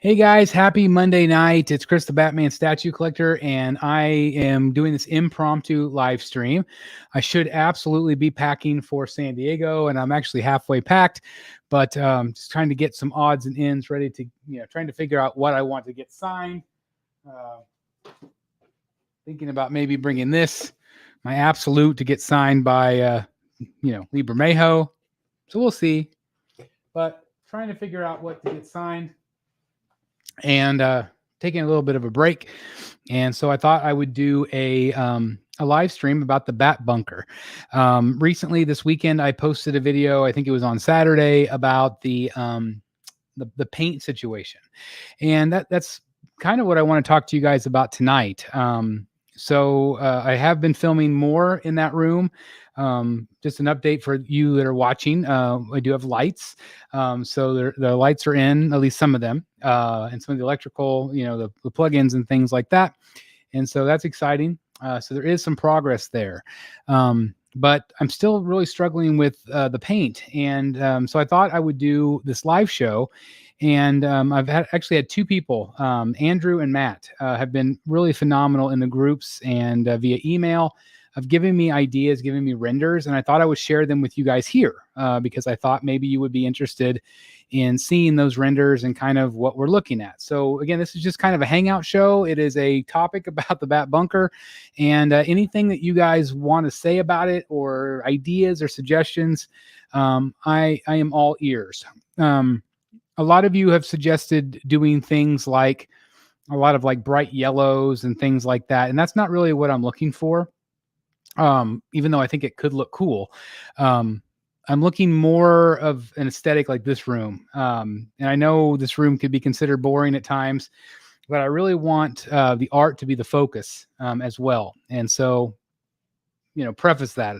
Hey guys, happy Monday night. It's Chris the Batman Statue Collector, and I am doing this impromptu live stream. I should absolutely be packing for San Diego, and I'm actually halfway packed, but just trying to get some odds and ends ready to, trying to figure out what I want to get signed. Thinking about maybe bringing this, my Absolute, to get signed by, Lee Bermejo. So we'll see, but trying to figure out what to get signed. And taking a little bit of a break. And so I thought I would do a live stream about the Bat Bunker. Recently, this weekend, I posted a video, I think it was on Saturday, about the paint situation. And that's kind of what I want to talk to you guys about tonight. So I have been filming more in that room. Just an update for you that are watching. I do have lights. So the lights are in, at least some of them, and some of the electrical, the plugins and things like that. And so that's exciting. So there is some progress there. But I'm still really struggling with the paint. And so I thought I would do this live show. And I've actually had two people, Andrew and Matt, have been really phenomenal in the groups and via email of giving me ideas, giving me renders. And I thought I would share them with you guys here because I thought maybe you would be interested in seeing those renders and kind of what we're looking at. So again, this is just kind of a hangout show. It is a topic about the Bat Bunker, and anything that you guys want to say about it or ideas or suggestions, I am all ears. A lot of you have suggested doing things like a lot of like bright yellows and things like that. And that's not really what I'm looking for. Even though I think it could look cool. I'm looking more of an aesthetic like this room. And I know this room could be considered boring at times, but I really want the art to be the focus as well. And so, preface that.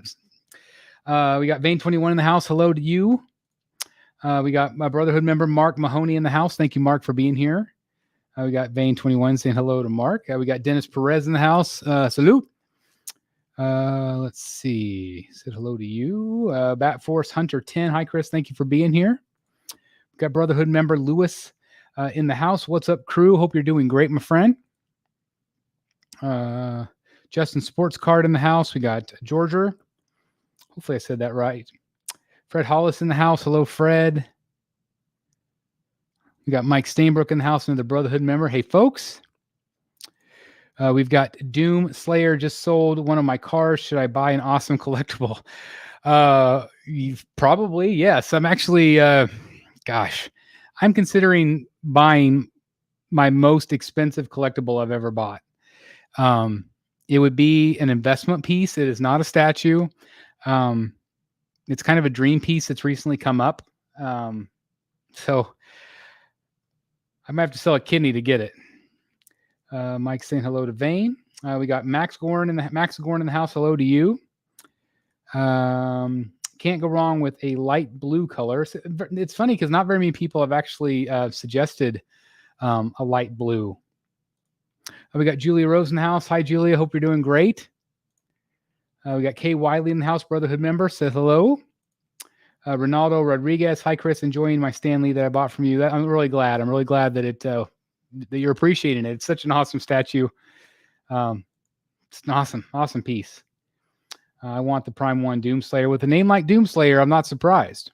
We got Vein 21 in the house. Hello to you. We got my Brotherhood member, Mark Mahoney, in the house. Thank you, Mark, for being here. We got Vein 21 saying hello to Mark. We got Dennis Perez in the house. Salute. Let's see. Said hello to you. Bat Force Hunter 10. Hi, Chris. Thank you for being here. We got Brotherhood member Lewis in the house. What's up, crew? Hope you're doing great, my friend. Justin Sports Card in the house. We got Georgia. Hopefully I said that right. Fred Hollis in the house. Hello, Fred. We got Mike Stainbrook in the house, another Brotherhood member. Hey, folks. We've got Doom Slayer just sold one of my cars. Should I buy an awesome collectible? Probably, yes. I'm actually, I'm considering buying my most expensive collectible I've ever bought. It would be an investment piece. It is not a statue. It's kind of a dream piece that's recently come up. So I might have to sell a kidney to get it. Mike saying hello to Vane. We got Max Gorn in the house. Hello to you. Can't go wrong with a light blue color. It's funny because not very many people have actually suggested a light blue. We got Julia Rose in the house. Hi, Julia. Hope you're doing great. We got Kay Wiley in the house, Brotherhood member. Says hello. Ronaldo Rodriguez. Hi, Chris. Enjoying my Stanley that I bought from you. I'm really glad. I'm really glad that that you're appreciating it. It's such an awesome statue. It's an awesome piece. I want the Prime 1 Doomslayer. With a name like Doomslayer, I'm not surprised.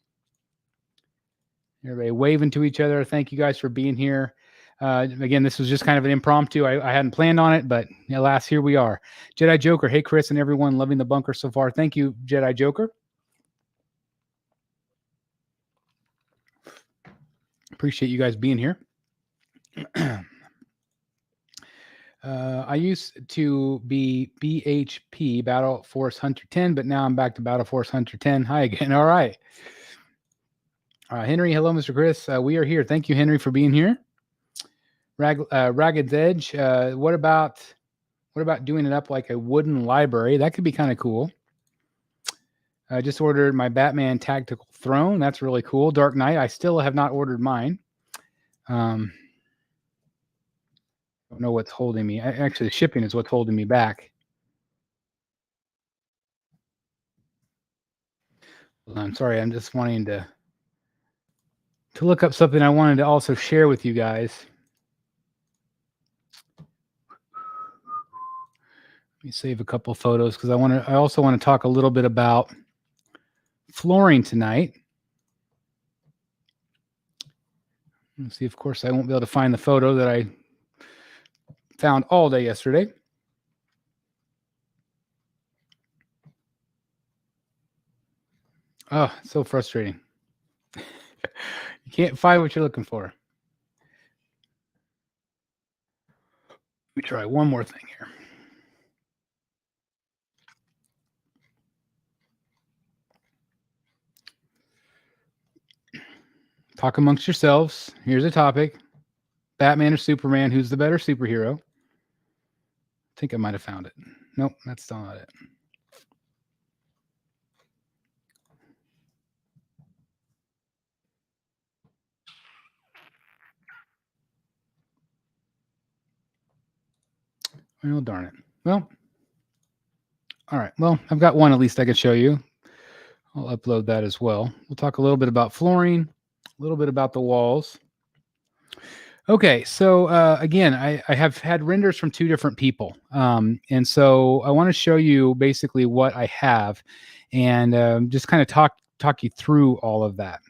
Everybody waving to each other. Thank you guys for being here. Again, this was just kind of an impromptu. I hadn't planned on it, but alas, here we are. Jedi Joker. Hey, Chris and everyone, loving the bunker so far. Thank you, Jedi Joker. Appreciate you guys being here. I used to be BHP, Battle Force Hunter 10, but now I'm back to Battle Force Hunter 10. Hi again. All right. Henry, hello, Mr. Chris. We are here. Thank you, Henry, for being here. Ragged's Edge. What about doing it up like a wooden library? That could be kind of cool. I just ordered my Batman Tactical Throne. That's really cool. Dark Knight. I still have not ordered mine. Don't know what's holding me. Actually, shipping is what's holding me back. I'm sorry. I'm just wanting to look up something I wanted to also share with you guys. Let me save a couple photos because I also want to talk a little bit about flooring tonight. Let's see, of course, I won't be able to find the photo that I found all day yesterday. Oh, so frustrating. You can't find what you're looking for. Let me try one more thing here. Talk amongst yourselves. Here's a topic. Batman or Superman, who's the better superhero? I think I might have found it. Nope, that's still not it. Oh, darn it. Well, all right. Well, I've got one at least I could show you. I'll upload that as well. We'll talk a little bit about flooring, a little bit about the walls. Okay, so again, I have had renders from two different people. And so I want to show you basically what I have and just kind of talk you through all of that.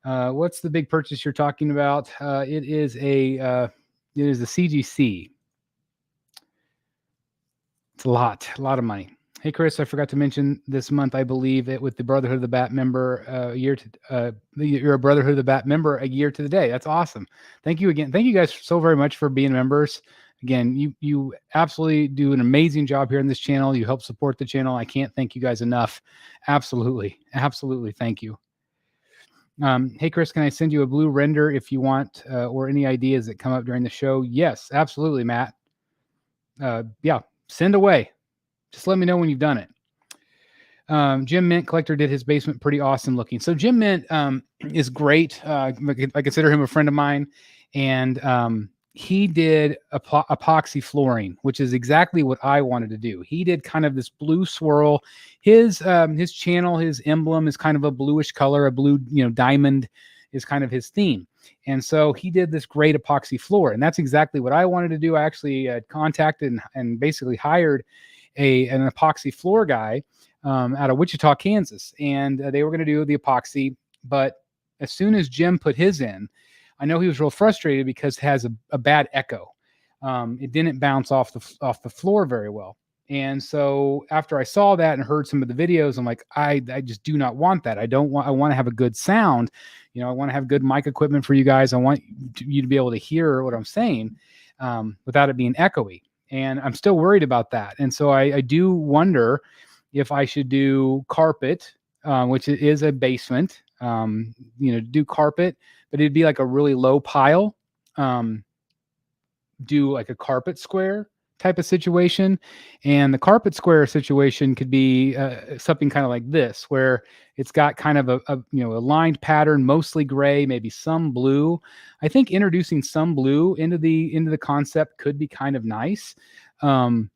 What's the big purchase you're talking about? It is a CGC. It's a lot of money. Hey, Chris, I forgot to mention this month, I believe it with the Brotherhood of the Bat member you're a Brotherhood of the Bat member a year to the day. That's awesome. Thank you again. Thank you guys so very much for being members. Again, you absolutely do an amazing job here on this channel. You help support the channel. I can't thank you guys enough. Absolutely. Absolutely. Thank you. Hey, Chris, can I send you a blue render if you want or any ideas that come up during the show? Yes, absolutely, Matt. Yeah, send away. Just let me know when you've done it. Jim Mint Collector did his basement pretty awesome looking. So Jim Mint is great. I consider him a friend of mine. And he did epoxy flooring, which is exactly what I wanted to do. He did kind of this blue swirl. His channel, his emblem is kind of a bluish color, a blue, diamond is kind of his theme. And so he did this great epoxy floor. And that's exactly what I wanted to do. I actually contacted and basically hired an epoxy floor guy out of Wichita, Kansas. And they were going to do the epoxy. But as soon as Jim put his in, I know he was real frustrated because it has a bad echo. It didn't bounce off the floor very well. And so after I saw that and heard some of the videos, I'm like, I just do not want that. I want to have a good sound. I want to have good mic equipment for you guys. I want you to be able to hear what I'm saying without it being echoey. And I'm still worried about that. And so I do wonder if I should do carpet, which is a basement, do carpet, but it'd be like a really low pile. Do like a carpet square type of situation. And the carpet square situation could be something kind of like this, where it's got kind of a lined pattern, mostly gray, maybe some blue. I think introducing some blue into the concept could be kind of nice. I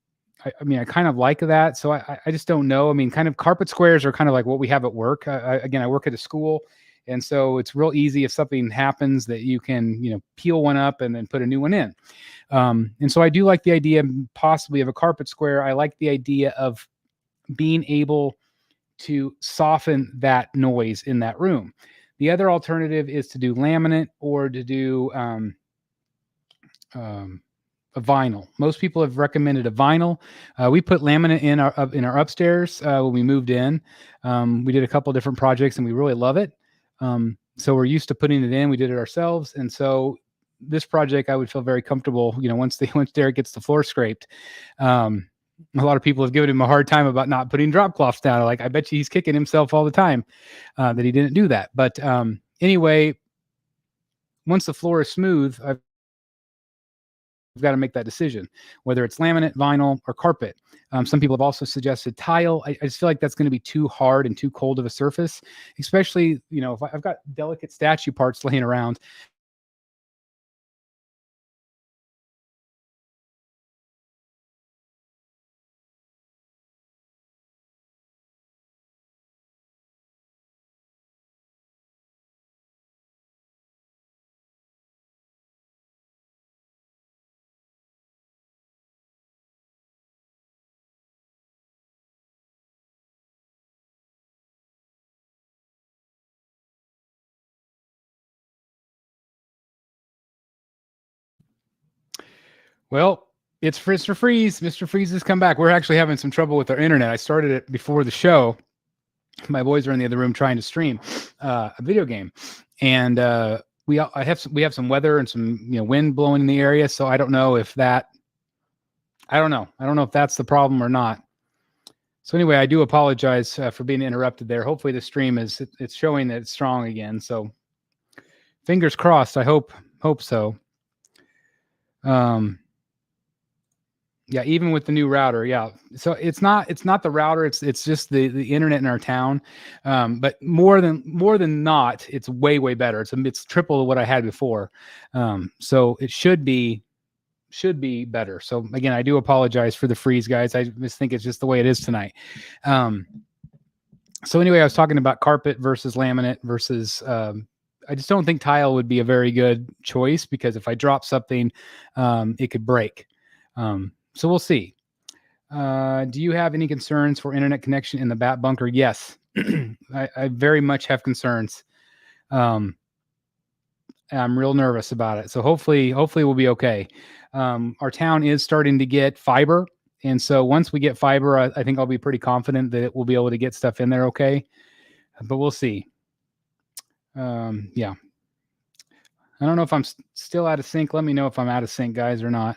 kind of like that. So I just don't know. I mean, kind of carpet squares are kind of like what we have at work. I work at a school. And so it's real easy if something happens that you can, peel one up and then put a new one in. And so I do like the idea possibly of a carpet square. I like the idea of being able to soften that noise in that room. The other alternative is to do laminate or to do a vinyl. Most people have recommended a vinyl. We put laminate in our upstairs when we moved in. We did a couple different projects and we really love it. So we're used to putting it in. We did it ourselves, and so this project I would feel very comfortable. Once Derek gets the floor scraped. A lot of people have given him a hard time about not putting drop cloths down. Like, I bet you he's kicking himself all the time that he didn't do that. But anyway, once the floor is smooth, I've got to make that decision, whether it's laminate, vinyl, or carpet. Some people have also suggested tile. I just feel like that's going to be too hard and too cold of a surface, especially, if I've got delicate statue parts laying around. Well, it's Mr. Freeze. Mr. Freeze has come back. We're actually having some trouble with our internet. I started it before the show. My boys are in the other room trying to stream a video game, and we have some weather and some wind blowing in the area. So I don't know if that. I don't know if that's the problem or not. So anyway, I do apologize for being interrupted there. Hopefully the stream it's showing that it's strong again. So fingers crossed. I hope so. Yeah, even with the new router, yeah. So it's not the router, it's just the internet in our town. But more than not, it's way better. It's triple what I had before. So it should be better. So again, I do apologize for the freeze, guys. I just think it's just the way it is tonight. So anyway, I was talking about carpet versus laminate versus I just don't think tile would be a very good choice, because if I drop something, it could break. So we'll see. Do you have any concerns for internet connection in the bat bunker? Yes, I very much have concerns. I'm real nervous about it. So hopefully we'll be okay. Our town is starting to get fiber. And so once we get fiber, I think I'll be pretty confident that we'll be able to get stuff in there okay. But we'll see. Yeah. I don't know if I'm still out of sync. Let me know if I'm out of sync, guys, or not.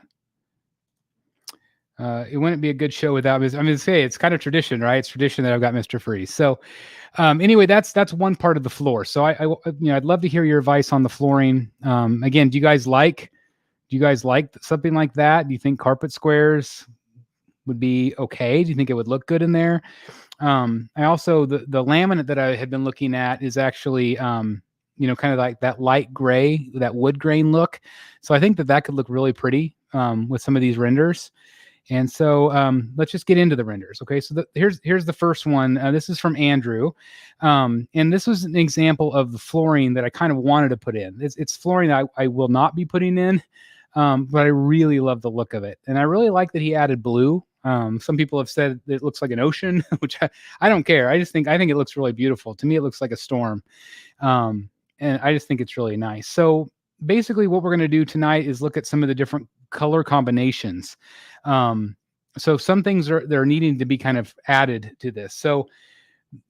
It wouldn't be a good show without. I mean, it's kind of tradition, right? It's tradition that I've got Mr. Freeze. So, anyway, that's one part of the floor. So I'd love to hear your advice on the flooring. Again, do you guys like something like that? Do you think carpet squares would be okay? Do you think it would look good in there? I also the laminate that I had been looking at is actually kind of like that light gray, that wood grain look. So I think that could look really pretty with some of these renders. And so let's just get into the renders. Okay, so here's the first one. This is from Andrew. And this was an example of the flooring that I kind of wanted to put in. It's flooring that I will not be putting in, but I really love the look of it. And I really like that he added blue. Some people have said it looks like an ocean, which I don't care. I think it looks really beautiful. To me, it looks like a storm. And I just think it's really nice. So basically what we're going to do tonight is look at some of the different color combinations. So some things they're needing to be kind of added to this. So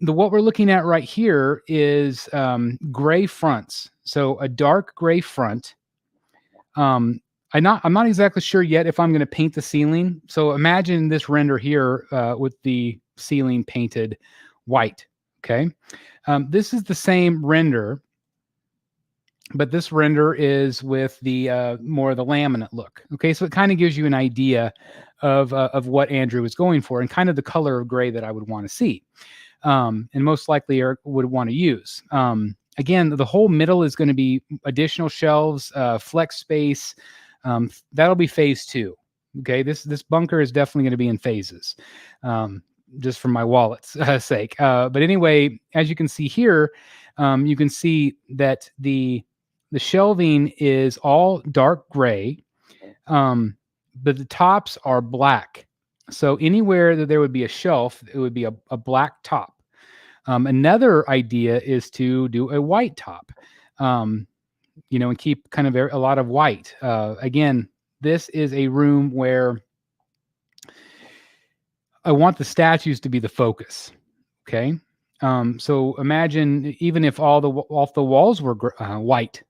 what we're looking at right here is gray fronts. So a dark gray front. I'm not exactly sure yet if I'm going to paint the ceiling. So imagine this render here with the ceiling painted white. Okay. This is the same render, but this render is with the more of the laminate look. Okay, so it kind of gives you an idea of what Andrew is going for and kind of the color of gray that I would want to see, and most likely would want to use. Again, the whole middle is going to be additional shelves, flex space. That'll be phase 2. Okay, this bunker is definitely going to be in phases, just for my wallet's sake. But anyway, as you can see here, you can see that the shelving is all dark gray, but the tops are black. So anywhere that there would be a shelf, it would be a black top. Another idea is to do a white top, and keep kind of a lot of white. Again, this is a room where I want the statues to be the focus. Okay. So imagine even if all the walls were white.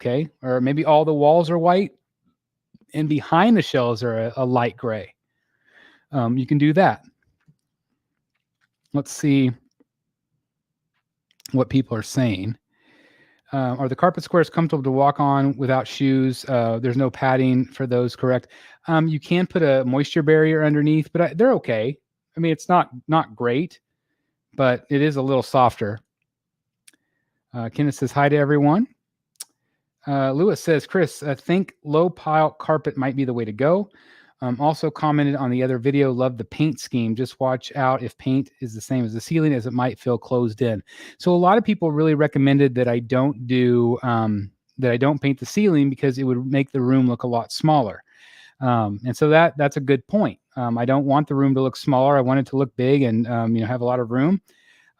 Okay, or maybe all the walls are white and behind the shelves are a light gray. You can do that. Let's see what people are saying. Are the carpet squares comfortable to walk on without shoes? There's no padding for those, correct? You can put a moisture barrier underneath, but they're okay. I mean, it's not great, but it is a little softer. Kenneth says hi to everyone. Lewis says, Chris, I think low pile carpet might be the way to go. Also commented on the other video, love the paint scheme. Just watch out if paint is the same as the ceiling, as it might feel closed in. So a lot of people really recommended that I don't paint the ceiling because it would make the room look a lot smaller. And so that's a good point. I don't want the room to look smaller. I want it to look big and have a lot of room.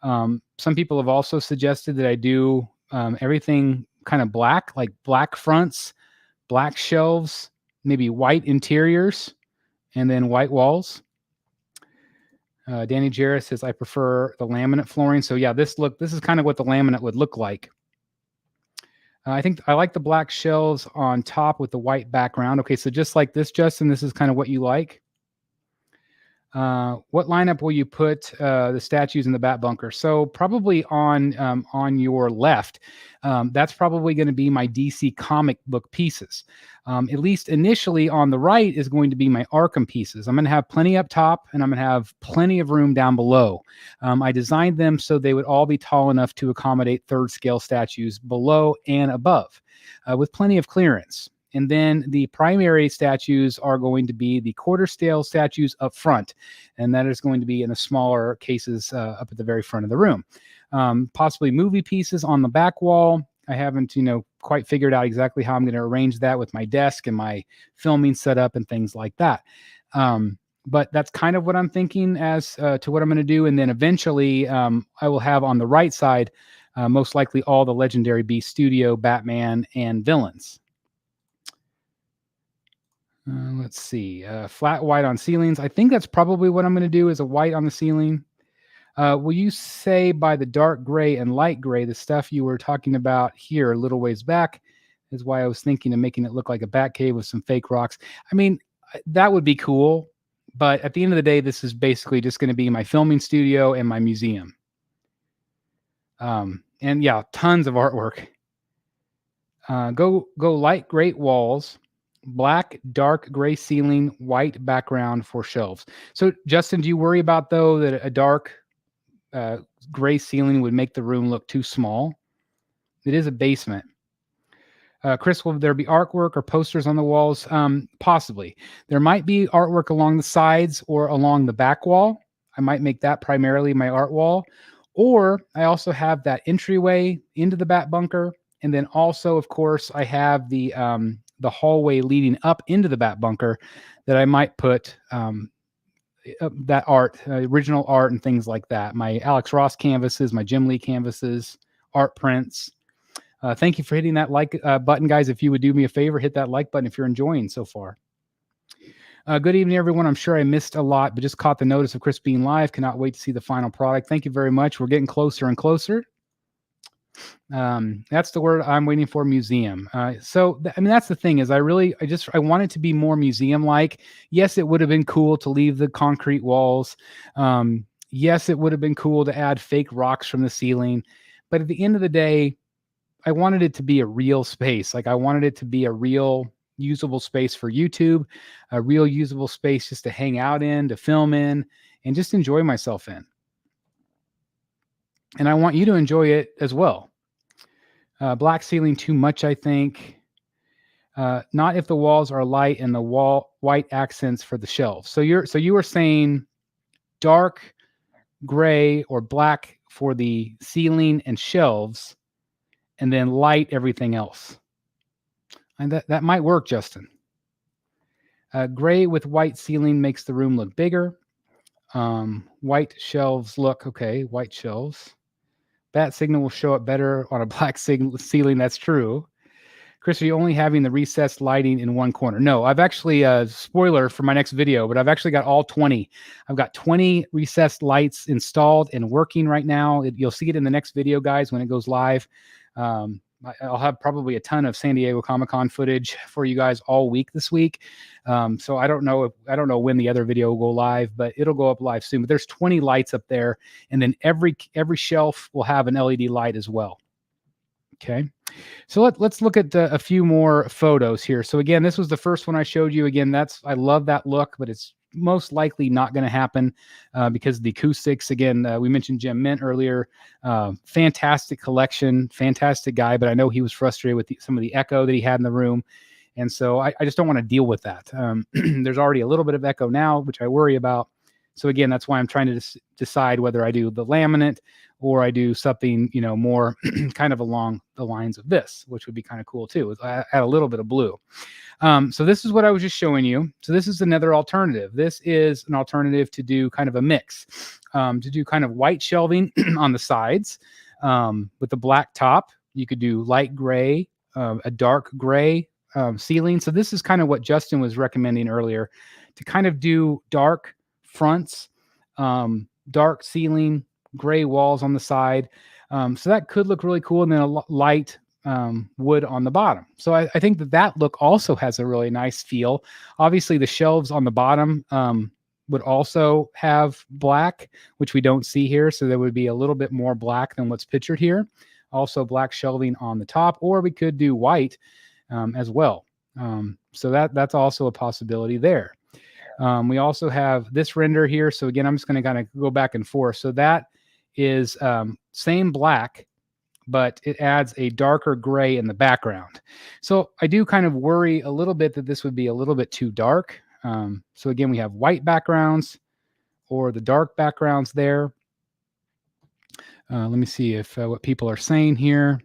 Some people have also suggested that I do everything kind of black, like black fronts, black shelves, maybe white interiors and then white walls. Danny Jarrett says, I prefer the laminate flooring. So yeah, this is kind of what the laminate would look like. I think I like the black shelves on top with the white background. Okay, so just like this, Justin, this is kind of what you like. What lineup will you put the statues in the bat bunker? So probably on your left. That's probably going to be my DC comic book pieces. At least initially on the right is going to be my Arkham pieces. I'm going to have plenty up top and I'm going to have plenty of room down below. I designed them so they would all be tall enough to accommodate third scale statues below and above with plenty of clearance. And then the primary statues are going to be the quarter scale statues up front. And that is going to be in the smaller cases up at the very front of the room. Possibly movie pieces on the back wall. I haven't, quite figured out exactly how I'm going to arrange that with my desk and my filming setup and things like that. But that's kind of what I'm thinking as to what I'm going to do. And then eventually I will have on the right side, most likely all the Legendary Beast Studio, Batman, and villains. Let's see. Flat white on ceilings. I think that's probably what I'm going to do is a white on the ceiling. Will you say by the dark gray and light gray, the stuff you were talking about here a little ways back is why I was thinking of making it look like a bat cave with some fake rocks. I mean, that would be cool. But at the end of the day, this is basically just going to be my filming studio and my museum. And yeah, tons of artwork. Go light gray walls. Black, dark gray ceiling, white background for shelves. So, Justin, do you worry about, though, that a dark gray ceiling would make the room look too small? It is a basement. Chris, will there be artwork or posters on the walls? Possibly. There might be artwork along the sides or along the back wall. I might make that primarily my art wall. Or I also have that entryway into the bat bunker. And then also, of course, I have the hallway leading up into the bat bunker that I might put that art, original art and things like that. My Alex Ross canvases, my Jim Lee canvases, art prints. Thank you for hitting that like button, guys. If you would do me a favor, hit that like button if you're enjoying so far. Good evening, everyone. I'm sure I missed a lot, but just caught the notice of Chris being live. Cannot wait to see the final product. Thank you very much. We're getting closer and closer. That's the word I'm waiting for, museum. So that's the thing is I want it to be more museum-like. Yes, it would have been cool to leave the concrete walls. Yes, it would have been cool to add fake rocks from the ceiling. But at the end of the day, I wanted it to be a real space. Like I wanted it to be a real usable space for YouTube, a real usable space just to hang out in, to film in, and just enjoy myself in. And I want you to enjoy it as well. Black ceiling too much, I think. Not if the walls are light and the white accents for the shelves. So you were saying dark gray or black for the ceiling and shelves, and then light everything else. And that might work, Justin. Gray with white ceiling makes the room look bigger. White shelves look okay. White shelves. Bat signal will show up better on a black ceiling. That's true. Chris, are you only having the recessed lighting in one corner? No, I've actually, spoiler for my next video, but I've actually got all 20. I've got 20 recessed lights installed and working right now. You'll see it in the next video, guys, when it goes live. I'll have probably a ton of San Diego Comic-Con footage for you guys all week this week. So I don't know when the other video will go live, but it'll go up live soon. But there's 20 lights up there, and then every shelf will have an LED light as well. Okay. So let's look at a few more photos here. So again, this was the first one I showed you. Again, I love that look, but it's most likely not going to happen because of the acoustics. Again, we mentioned Jim Mint earlier. Fantastic collection, fantastic guy, but I know he was frustrated with some of the echo that he had in the room. And so I just don't want to deal with that. There's already a little bit of echo now, which I worry about. So again, that's why I'm trying to decide whether I do the laminate or I do something, more kind of along the lines of this, which would be kind of cool too. I add a little bit of blue. So this is what I was just showing you. So this is another alternative. This is an alternative to do kind of a mix, to do kind of white shelving on the sides with the black top. You could do light gray, a dark gray, ceiling. So this is kind of what Justin was recommending earlier, to kind of do dark fronts, dark ceiling, gray walls on the side. So that could look really cool. And then a light wood on the bottom. So I think that look also has a really nice feel. Obviously the shelves on the bottom would also have black, which we don't see here. So there would be a little bit more black than what's pictured here. Also black shelving on the top, or we could do white as well. So that's also a possibility there. We also have this render here. So again, I'm just going to kind of go back and forth. So that is same black, but it adds a darker gray in the background. So I do kind of worry a little bit that this would be a little bit too dark. So again, we have white backgrounds or the dark backgrounds there. Let me see if what people are saying here.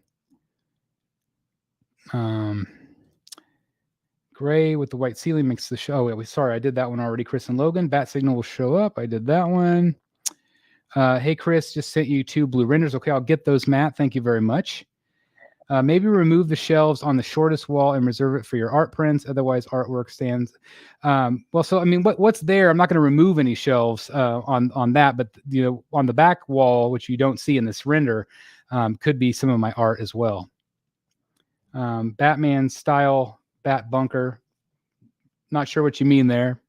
Gray with the white ceiling makes the show. Oh, sorry, I did that one already. Chris and Logan, bat signal will show up. I did that one. Hey, Chris, just sent you 2 blue renders. Okay, I'll get those, Matt. Thank you very much. Maybe remove the shelves on the shortest wall and reserve it for your art prints. Otherwise, artwork stands. Well, so I mean, what's there? I'm not going to remove any shelves on that, but on the back wall, which you don't see in this render, could be some of my art as well. Batman style bat bunker. Not sure what you mean there.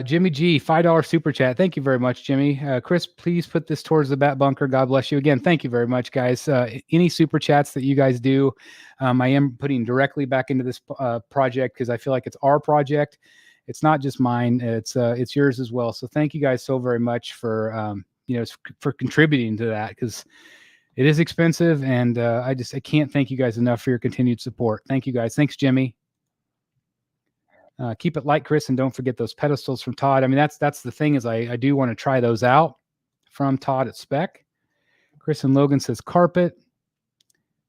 Jimmy G, $5 super chat. Thank you very much, Jimmy. Chris, please put this towards the bat bunker. God bless you. Again, thank you very much, guys. Any super chats that you guys do, I am putting directly back into this project because I feel like it's our project. It's not just mine. It's yours as well. So thank you guys so very much for for contributing to that, because it is expensive, and I can't thank you guys enough for your continued support. Thank you guys. Thanks, Jimmy. Keep it light, Chris, and don't forget those pedestals from Todd. I mean, that's the thing, is I do want to try those out from Todd at Spec. Chris and Logan says carpet.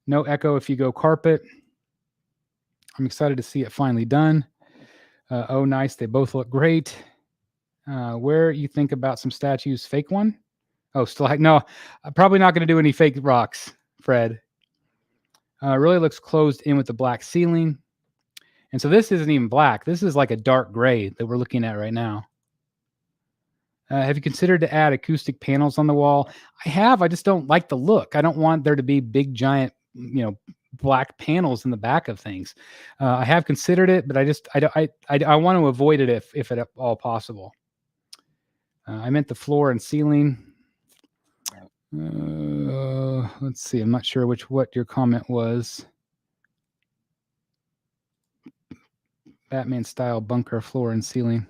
No echo if you go carpet. I'm excited to see it finally done. Oh, nice. They both look great. Where you think about some statues? Fake one? Oh, still no. I'm probably not going to do any fake rocks, Fred. Really looks closed in with the black ceiling. And so this isn't even black. This is like a dark gray that we're looking at right now. Have you considered to add acoustic panels on the wall? I have. I just don't like the look. I don't want there to be big, giant, black panels in the back of things. I have considered it, but I want to avoid it if at all possible. I meant the floor and ceiling. Let's see. I'm not sure what your comment was. Batman style bunker floor and ceiling.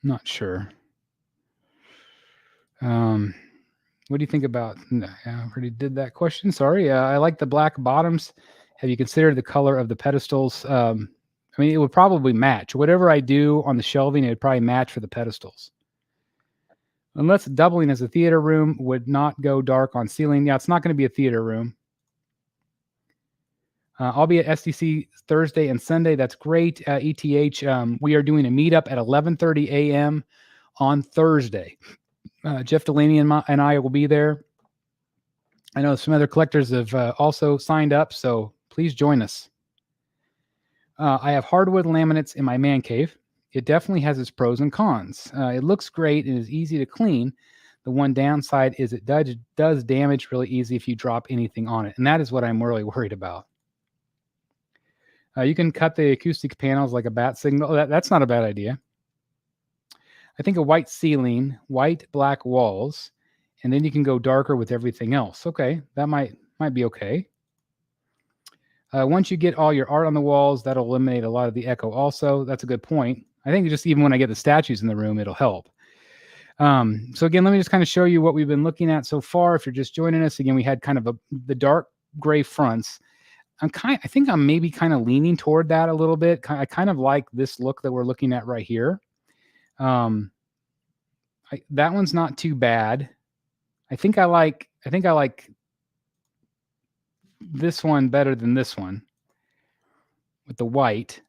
Not sure. What do you think about? I already did that question. Sorry. I like the black bottoms. Have you considered the color of the pedestals? I mean, it would probably match. Whatever I do on the shelving, it would probably match for the pedestals. Unless doubling as a theater room, would not go dark on ceiling. Yeah, it's not going to be a theater room. I'll be at SDCC Thursday and Sunday. That's great. ETH, we are doing a meetup at 11:30 a.m. on Thursday. Jeff Delaney and I will be there. I know some other collectors have also signed up, so please join us. I have hardwood laminates in my man cave. It definitely has its pros and cons. It looks great and is easy to clean. The one downside is it does damage really easy if you drop anything on it, and that is what I'm really worried about. You can cut the acoustic panels like a bat signal. That's not a bad idea. I think a white ceiling, white, black walls, and then you can go darker with everything else. Okay, that might be okay. Once you get all your art on the walls, that'll eliminate a lot of the echo also. That's a good point. I think just even when I get the statues in the room, it'll help. So again, let me just kind of show you what we've been looking at so far. If you're just joining us, again, we had kind of the dark gray fronts. I think I'm maybe kind of leaning toward that a little bit. I kind of like this look that we're looking at right here. That one's not too bad. I think I like this one better than this one with the white.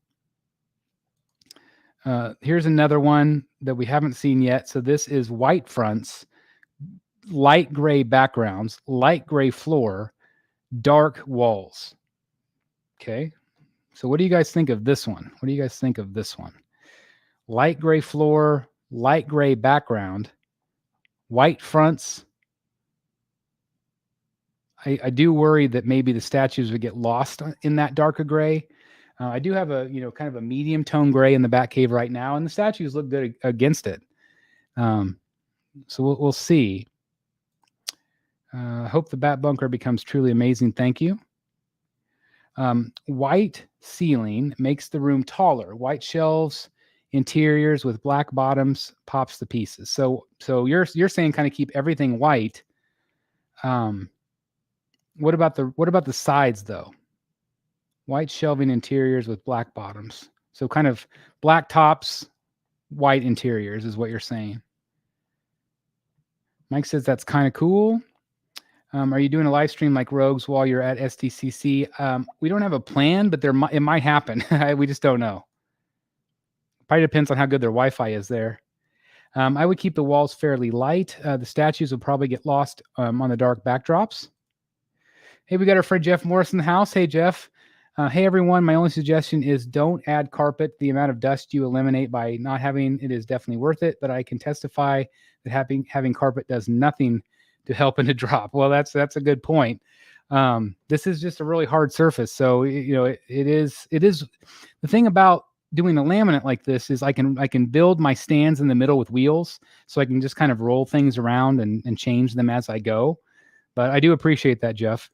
Here's another one that we haven't seen yet. So this is white fronts, light gray backgrounds, light gray floor, dark walls. Okay. So what do you guys think of this one? What do you guys think of this one? Light gray floor, light gray background, white fronts. I do worry that maybe the statues would get lost in that darker gray. I do have a, kind of a medium tone gray in the back cave right now, and the statues look good against it. So we'll see. I hope the Bat Bunker becomes truly amazing. Thank you. White ceiling makes the room taller. White shelves, interiors with black bottoms pops the pieces. So you're saying kind of keep everything white. What about the sides though? White shelving interiors with black bottoms. So kind of black tops, white interiors is what you're saying. Mike says that's kind of cool. Are you doing a live stream like Rogues while you're at SDCC? We don't have a plan, but it might happen. We just don't know. Probably depends on how good their Wi-Fi is there. I would keep the walls fairly light. The statues will probably get lost on the dark backdrops. Hey, we got our friend Jeff Morris in the house. Hey, Jeff. Hey, everyone. My only suggestion is don't add carpet. The amount of dust you eliminate by not having it is definitely worth it, but I can testify that having carpet does nothing to help in a drop. Well, that's a good point. This is just a really hard surface. So, it is the thing about doing a laminate like this is I can build my stands in the middle with wheels, so I can just kind of roll things around and change them as I go. But I do appreciate that, Jeff.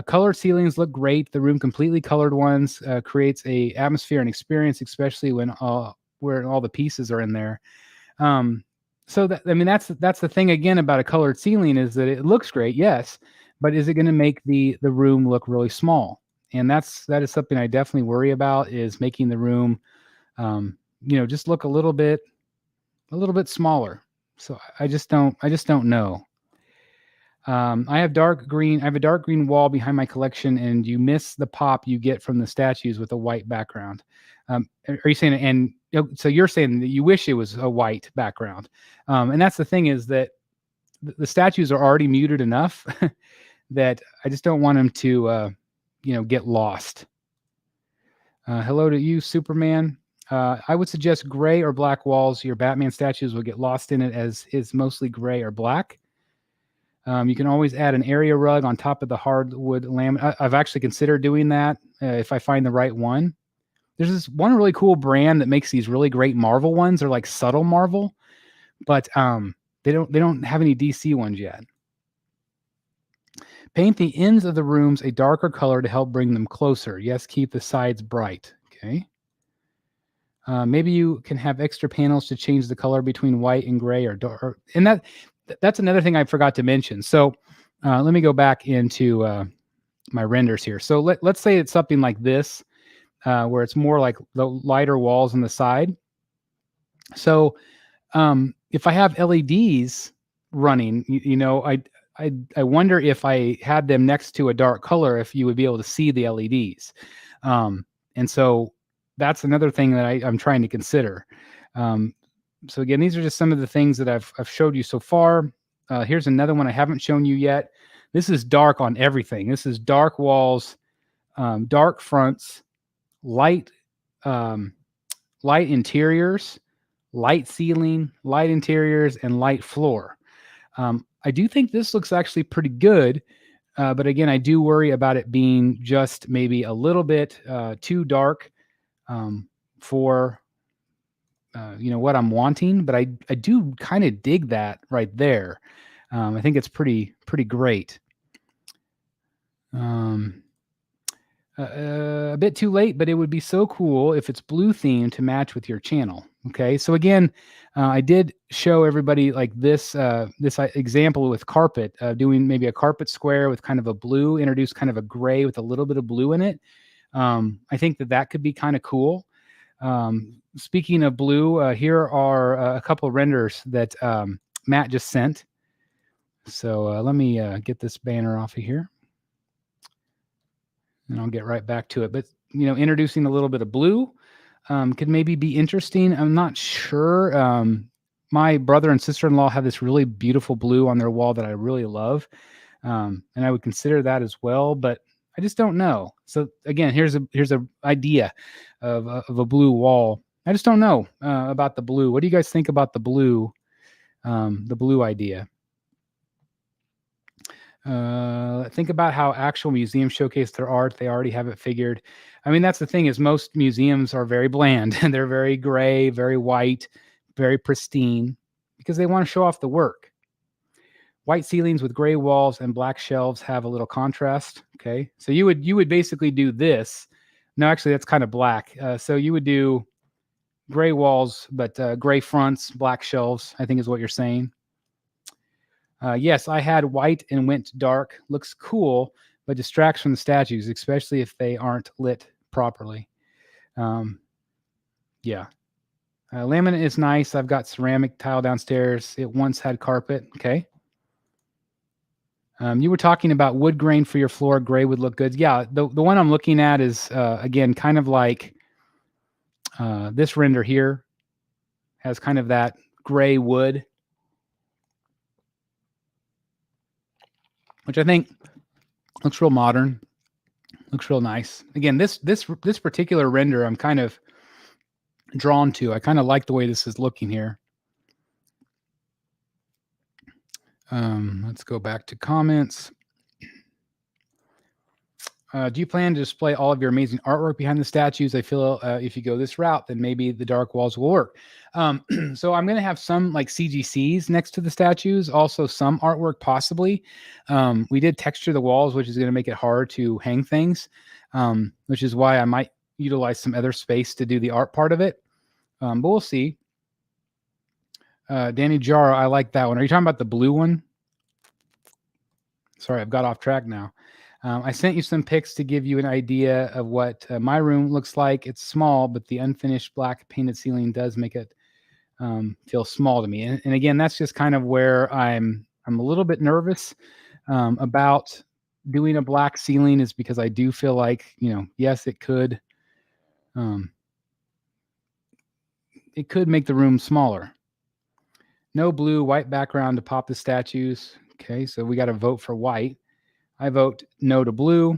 Colored ceilings look great. The room completely colored ones creates a atmosphere and experience, especially when where all the pieces are in there. So that's the thing again about a colored ceiling is that it looks great, yes, but is it going to make the room look really small? And that is something I definitely worry about, is making the room, just look a little bit smaller. So I just don't know. I have a dark green wall behind my collection, and you miss the pop you get from the statues with a white background. Are you saying, and so you're saying that you wish it was a white background? And that's the thing, is that the statues are already muted enough that I just don't want them to, get lost. Hello to you, Superman. I would suggest gray or black walls. Your Batman statues will get lost in it, as is mostly gray or black. You can always add an area rug on top of the hardwood laminate. I've actually considered doing that if I find the right one. There's this one really cool brand that makes these really great Marvel ones. They're like subtle Marvel, but they don't have any DC ones yet. Paint the ends of the rooms a darker color to help bring them closer. Yes, keep the sides bright. Okay. Maybe you can have extra panels to change the color between white and gray or dark. And that's another thing I forgot to mention. So let me go back into my renders here. So let's say it's something like this, where it's more like the lighter walls on the side. So if I have LEDs running, I wonder if I had them next to a dark color, if you would be able to see the LEDs. And so that's another thing that I'm trying to consider. So again, these are just some of the things that I've showed you so far. Here's another one I haven't shown you yet. This is dark on everything. This is dark walls, dark fronts, light interiors, light ceiling, light interiors, and light floor. I do think this looks actually pretty good, but again, I do worry about it being just maybe a little bit too dark for what I'm wanting. But I do kind of dig that right there. I think it's pretty great. A bit too late, but it would be so cool if it's blue themed to match with your channel. Okay, so again, I did show everybody like this example with carpet, doing maybe a carpet square with kind of a blue, introduce kind of a gray with a little bit of blue in it. I think that could be kind of cool. Speaking of blue, here are a couple of renders that Matt just sent. So let me get this banner off of here, and I'll get right back to it. But introducing a little bit of blue could maybe be interesting. I'm not sure. My brother and sister-in-law have this really beautiful blue on their wall that I really love, and I would consider that as well. But I just don't know. So again, here's a idea of a blue wall. I just don't know about the blue. What do you guys think about the blue? The blue idea. Think about how actual museums showcase their art. They already have it figured. I mean, that's the thing is most museums are very bland and they're very gray, very white, very pristine because they want to show off the work. White ceilings with gray walls and black shelves have a little contrast. Okay, so you would basically do this. No, actually, that's kind of black. So you would do gray walls, but gray fronts, black shelves. I think is what you're saying. Yes, I had white and went dark. Looks cool, but distracts from the statues, especially if they aren't lit properly. Yeah. Laminate is nice. I've got ceramic tile downstairs. It once had carpet. Okay. You were talking about wood grain for your floor. Gray would look good. Yeah, the one I'm looking at is, again, kind of like this render here. Has kind of that gray wood, which I think looks real modern. Looks real nice. Again, this particular render I'm kind of drawn to. I kind of like the way this is looking here. Let's go back to comments. Do you plan to display all of your amazing artwork behind the statues? I feel if you go this route, then maybe the dark walls will work. So I'm going to have some like CGCs next to the statues, also some artwork possibly. We did texture the walls, which is going to make it hard to hang things, which is why I might utilize some other space to do the art part of it. But we'll see. Danny Jara, I like that one. Are you talking about the blue one? Sorry, I've got off track now. I sent you some pics to give you an idea of what my room looks like. It's small, but the unfinished black painted ceiling does make it feel small to me. And again, that's just kind of where I'm a little bit nervous about doing a black ceiling, is because I do feel like, yes, it could make the room smaller. No blue, white background to pop the statues. Okay, so we got to vote for white. I vote no to blue.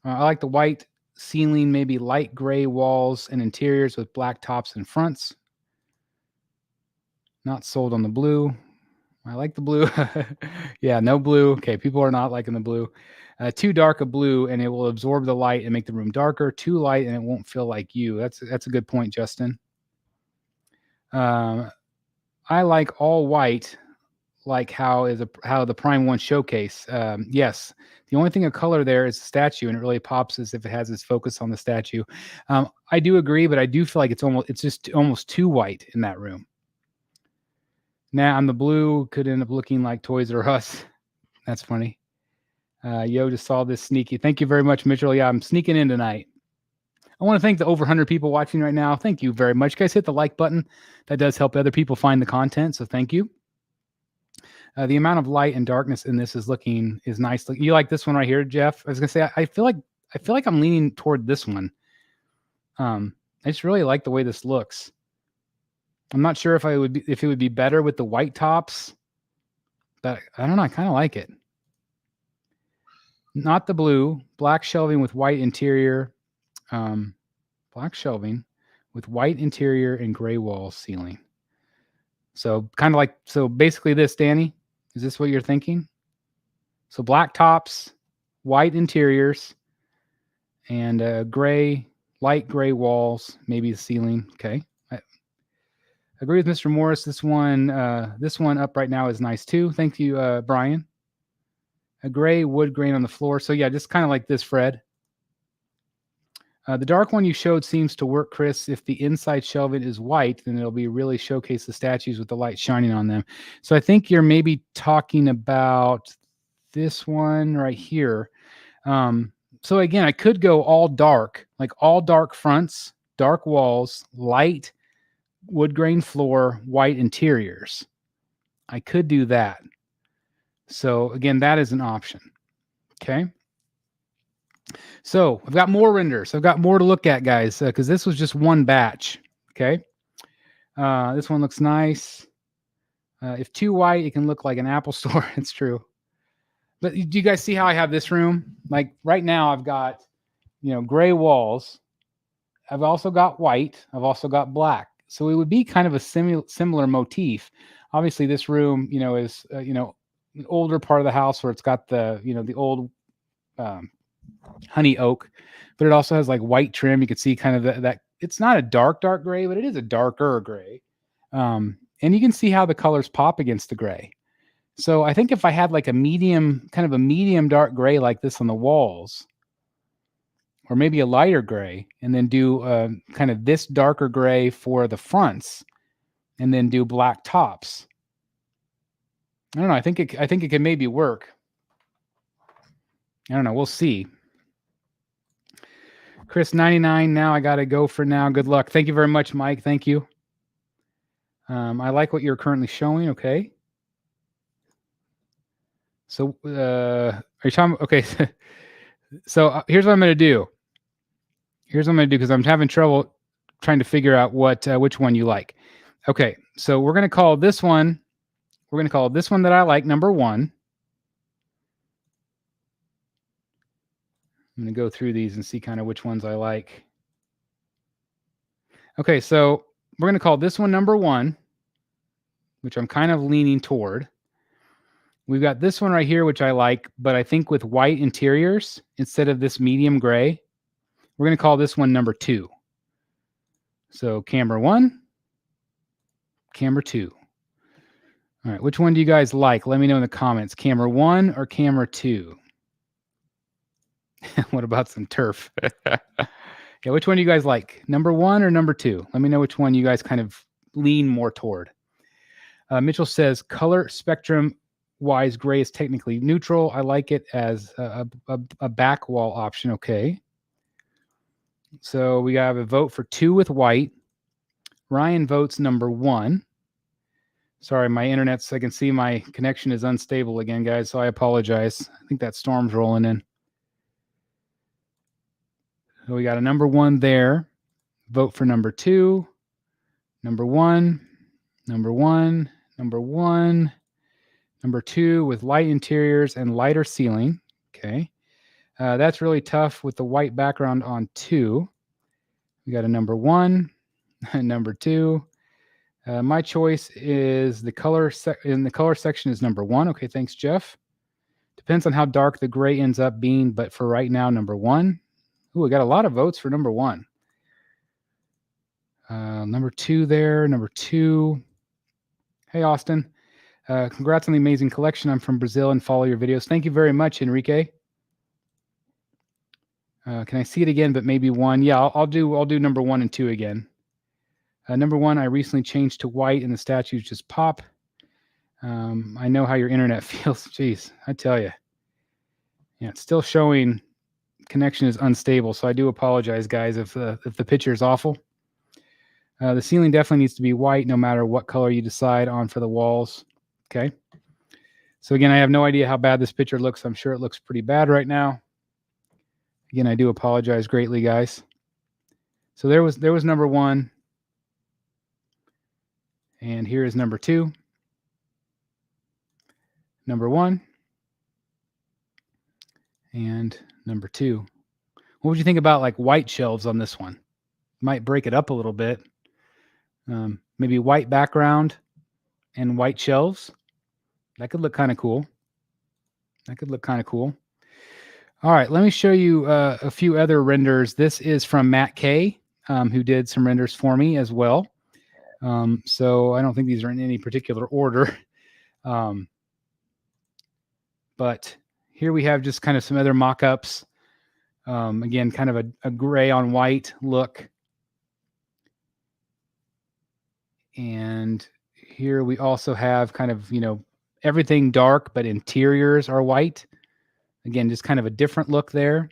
I like the white ceiling, maybe light gray walls and interiors with black tops and fronts. Not sold on the blue. I like the blue. Yeah, no blue. Okay, people are not liking the blue. Too dark a blue and it will absorb the light and make the room darker. Too light and it won't feel like you. That's a good point, Justin. I like all white, like how the Prime 1 showcase. Yes, the only thing of color there is the statue, and it really pops as if it has its focus on the statue. I do agree, but I do feel like it's just almost too white in that room. Now, on the blue could end up looking like Toys R Us. That's funny. Yo, just saw this sneaky. Thank you very much, Mitchell. Yeah, I'm sneaking in tonight. I want to thank the over 100 people watching right now. Thank you very much. Guys, hit the like button. That does help other people find the content, so thank you. The amount of light and darkness in this is nice. You like this one right here, Jeff? I was gonna say I feel like I'm leaning toward this one. I just really like the way this looks. I'm not sure if it would be better with the white tops, but I don't know. I kind of like it. Not the blue. Black shelving with white interior. Black shelving with white interior and gray wall ceiling. So kind of like, so basically this, Danny, is this what you're thinking? So black tops, white interiors, and light gray walls, maybe the ceiling. Okay. I agree with Mr. Morris. This one up right now is nice too. Thank you, Bryan. A gray wood grain on the floor. So yeah, just kind of like this, Fred. The dark one you showed seems to work, Chris. If the inside shelving is white, then it'll be really showcase the statues with the light shining on them. So I think you're maybe talking about this one right here. So again, I could go all dark, like all dark fronts, dark walls, light wood grain floor, white interiors. I could do that. So again, that is an option. Okay. So I've got more renders. I've got more to look at, guys, because this was just one batch. Okay. This one looks nice. If too white, it can look like an Apple store. It's true. But do you guys see how I have this room? Like right now I've got, gray walls. I've also got white. I've also got black. So it would be kind of a similar motif. Obviously this room, is, an older part of the house where it's got the, the old honey oak, but it also has like white trim. You can see kind of that it's not a dark gray, but it is a darker gray. And you can see how the colors pop against the gray. So I think if I had like a medium dark gray like this on the walls, or maybe a lighter gray, and then do kind of this darker gray for the fronts, and then do black tops. I don't know. I think it can maybe work. I don't know. We'll see. Chris 99. Now I got to go for now. Good luck. Thank you very much, Mike. Thank you. I like what you're currently showing. Okay. So, are you talking? Okay. So here's what I'm going to do. Because I'm having trouble trying to figure out which one you like. Okay. So we're going to call this one. We're going to call this one that I like number 1. I'm going to go through these and see kind of which ones I like. Okay. So we're going to call this one number 1, which I'm kind of leaning toward. We've got this one right here, which I like, but I think with white interiors instead of this medium gray. We're going to call this one number 2. So camera 1, camera 2. All right, which one do you guys like? Let me know in the comments. Camera 1 or camera 2? What about some turf? Yeah, which one do you guys like? Number 1 or number 2? Let me know which one you guys kind of lean more toward. Mitchell says color spectrum wise, gray is technically neutral. I like it as a back wall option. Okay. So we have a vote for 2 with white. Ryan votes number 1. Sorry, my internet's, I can see my connection is unstable again, guys, so I apologize. I think that storm's rolling in. So we got a number 1 there. Vote for number 2. Number 1. Number 1. Number 1. Number 2 with light interiors and lighter ceiling. Okay. That's really tough with the white background on 2. We got a number 1, number 2. My choice is the color in the color section is number 1. Okay, thanks, Jeff. Depends on how dark the gray ends up being, but for right now, number 1. Ooh, we got a lot of votes for number 1. Number 2 there, number 2. Hey, Austin. Congrats on the amazing collection. I'm from Brazil and follow your videos. Thank you very much, Enrique. Can I see it again, but maybe 1? Yeah, I'll do number 1 and 2 again. Number 1, I recently changed to white and the statues just pop. I know how your internet feels. Jeez, I tell you. Yeah, it's still showing connection is unstable, so I do apologize, guys, if the picture is awful. The ceiling definitely needs to be white no matter what color you decide on for the walls. Okay. So again, I have no idea how bad this picture looks. I'm sure it looks pretty bad right now. Again, I do apologize greatly, guys. So there was number 1. And here is number 2. Number 1. And number 2. What would you think about like white shelves on this one? Might break it up a little bit. Maybe white background and white shelves. That could look kind of cool. All right, let me show you a few other renders. This is from Matt K, who did some renders for me as well. So I don't think these are in any particular order. But here we have just kind of some other mock-ups. Again, kind of a gray on white look. And here we also have kind of, everything dark, but interiors are white. Again, just kind of a different look there.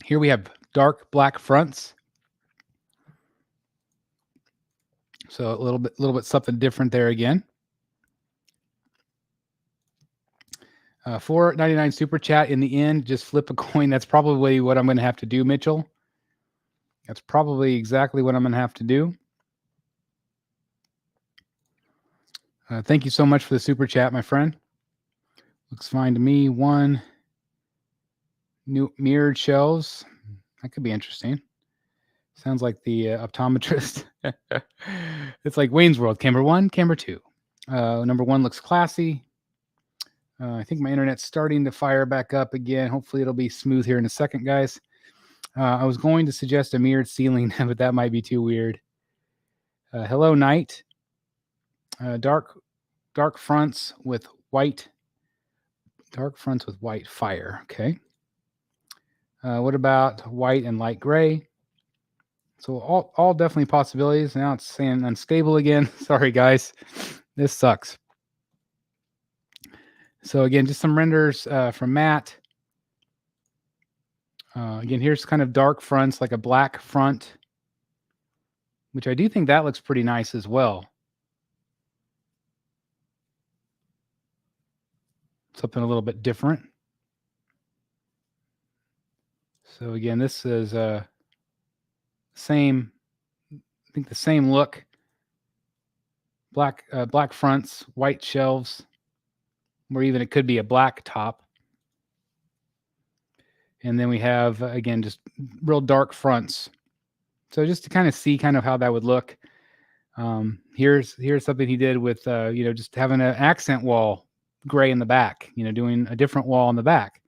Here we have dark black fronts. So a little bit something different there again. $4.99 super chat in the end. Just flip a coin. That's probably what I'm going to have to do, Mitchell. That's probably exactly what I'm going to have to do. Thank you so much for the super chat, my friend. Looks fine to me. One new mirrored shelves. That could be interesting. Sounds like the optometrist. It's like Wayne's World. Camera 1, camera 2. Number 1 looks classy. I think my internet's starting to fire back up again. Hopefully it'll be smooth here in a second, guys. I was going to suggest a mirrored ceiling, but that might be too weird. Hello, Night. Dark fronts with white. Dark fronts with white fire. Okay. What about white and light gray? So all definitely possibilities. Now it's saying unstable again. Sorry, guys. This sucks. So again, just some renders from Matt. Again, here's kind of dark fronts, like a black front, which I do think that looks pretty nice as well. Something a little bit different. So again, this is same, I think the same look. Black fronts, white shelves, or even it could be a black top. And then we have, again, just real dark fronts. So just to kind of see kind of how that would look. Here's something he did with, just having an accent wall gray in the back, doing a different wall in the back,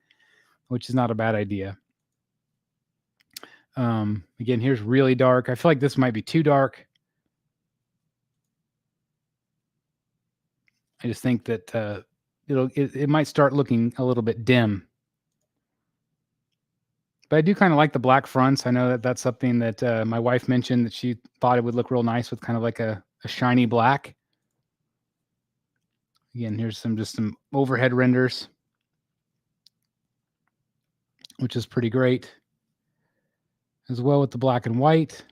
which is not a bad idea. Again, here's really dark. I feel like this might be too dark. I just think that it might start looking a little bit dim. But I do kind of like the black fronts. I know that that's something that my wife mentioned that she thought it would look real nice with kind of like a shiny black. Again, here's just some overhead renders, which is pretty great. As well with the black and white.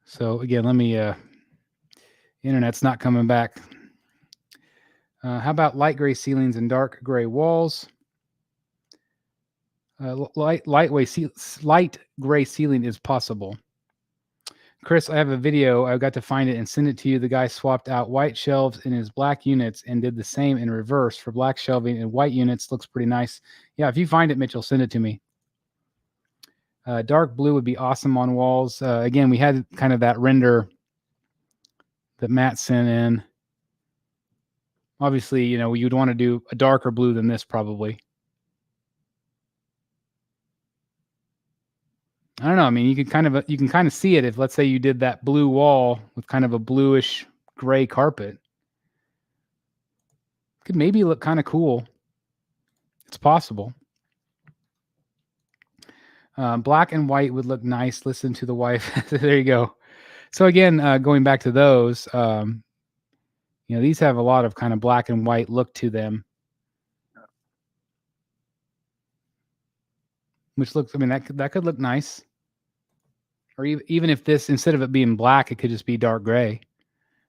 So again, let me, internet's not coming back. How about light gray ceilings and dark gray walls? Light gray ceiling is possible. Chris, I have a video. I got to find it and send it to you. The guy swapped out white shelves in his black units and did the same in reverse for black shelving and white units. Looks pretty nice. Yeah, if you find it, Mitchell, send it to me. Dark blue would be awesome on walls. Again, we had kind of that render that Matt sent in. Obviously, you'd want to do a darker blue than this probably. I don't know. I mean, you can kind of see it if, let's say, you did that blue wall with kind of a bluish gray carpet. Could maybe look kind of cool. It's possible. Black and white would look nice. Listen to the wife. There you go. So again, going back to those, these have a lot of kind of black and white look to them. Which looks, I mean, that could look nice. Or even if this, instead of it being black, it could just be dark gray.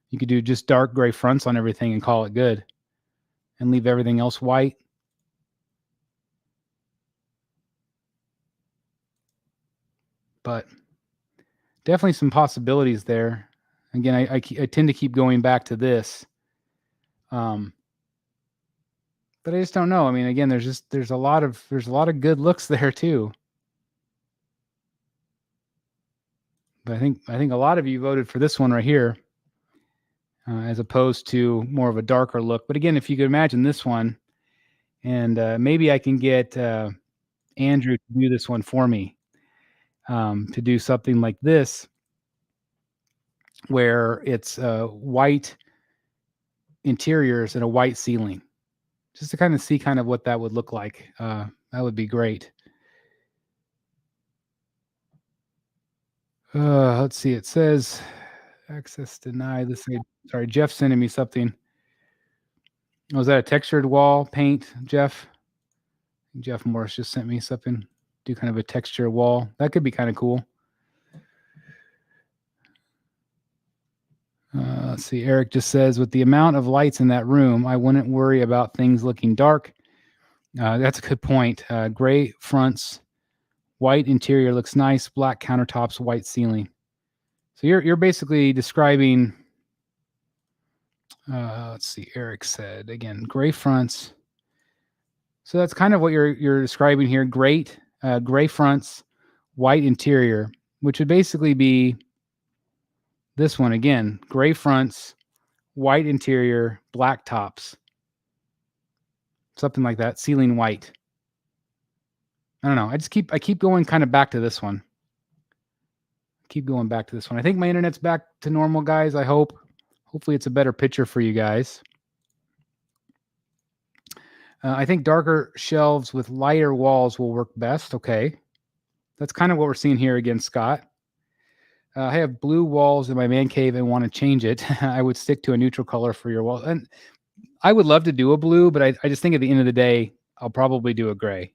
You could do just dark gray fronts on everything and call it good. And leave everything else white. But definitely some possibilities there. Again, I tend to keep going back to this. But I just don't know. I mean, again, there's a lot of good looks there too. But I think a lot of you voted for this one right here, as opposed to more of a darker look. But again, if you could imagine this one, and maybe I can get Andrew to do this one for me, to do something like this, where it's white interiors and a white ceiling, just to kind of see kind of what that would look like. That would be great. Let's see. It says access denied. Sorry, Jeff sending me something. Was that a textured wall paint, Jeff? Jeff Morris just sent me something. Do kind of a texture wall. That could be kind of cool. Let's see. Eric just says, with the amount of lights in that room, I wouldn't worry about things looking dark. That's a good point. Gray fronts, white interior looks nice. Black countertops, white ceiling. So you're basically describing, let's see, Eric said, again, gray fronts. So that's kind of what you're describing here. Gray fronts, white interior, which would basically be this one again, gray fronts, white interior, black tops. Something like that, ceiling white. I don't know. I keep going kind of back to this one. Keep going back to this one. I think my internet's back to normal, guys. I hope. Hopefully it's a better picture for you guys. I think darker shelves with lighter walls will work best. Okay. That's kind of what we're seeing here again, Scott. I have blue walls in my man cave and want to change it. I would stick to a neutral color for your wall. And I would love to do a blue, but I just think at the end of the day, I'll probably do a gray.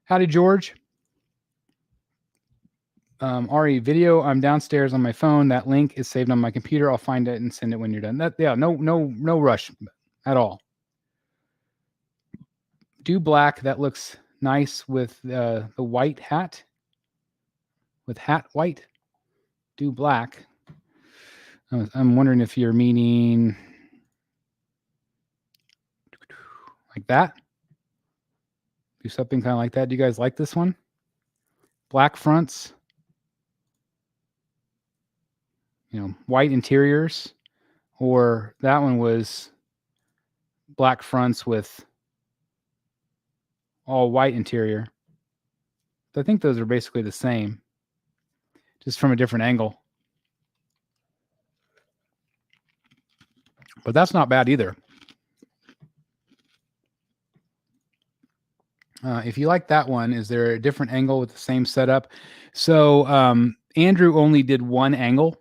Howdy, George. Ari, video. I'm downstairs on my phone. That link is saved on my computer. I'll find it and send it when you're done. No rush at all. Do black. That looks nice with the white hat. With hat white. Do black. I'm wondering if you're meaning like that. Do something kind of like that. Do you guys like this one? Black fronts. White interiors, or that one was black fronts with all white interior. I think those are basically the same, just from a different angle. But that's not bad either. If you like that one, is there a different angle with the same setup? So Andrew only did one angle,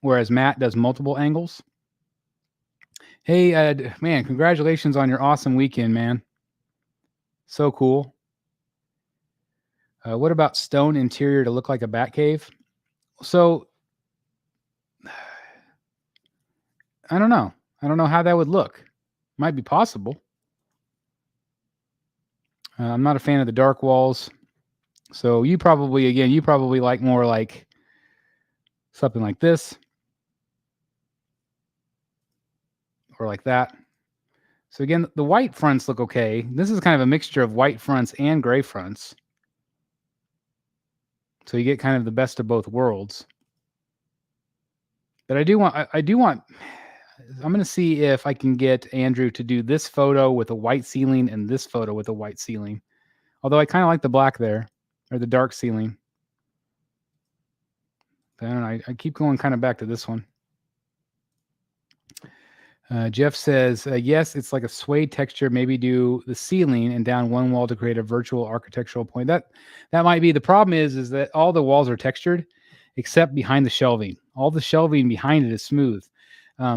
whereas Matt does multiple angles. Hey, Ed, man, congratulations on your awesome weekend, man. So cool. What about stone interior to look like a bat cave? So I don't know. I don't know how that would look. Might be possible. I'm not a fan of the dark walls. So you probably like more like something like this. Or like that. So again, the white fronts look okay. This is kind of a mixture of white fronts and gray fronts. So you get kind of the best of both worlds. But I'm going to see if I can get Andrew to do this photo with a white ceiling and this photo with a white ceiling. Although I kind of like the black there, or the dark ceiling. But I don't know. I keep going kind of back to this one. Jeff says, yes, it's like a suede texture. Maybe do the ceiling and down one wall to create a virtual architectural point. That might be. The problem is that all the walls are textured except behind the shelving. All the shelving behind it is smooth.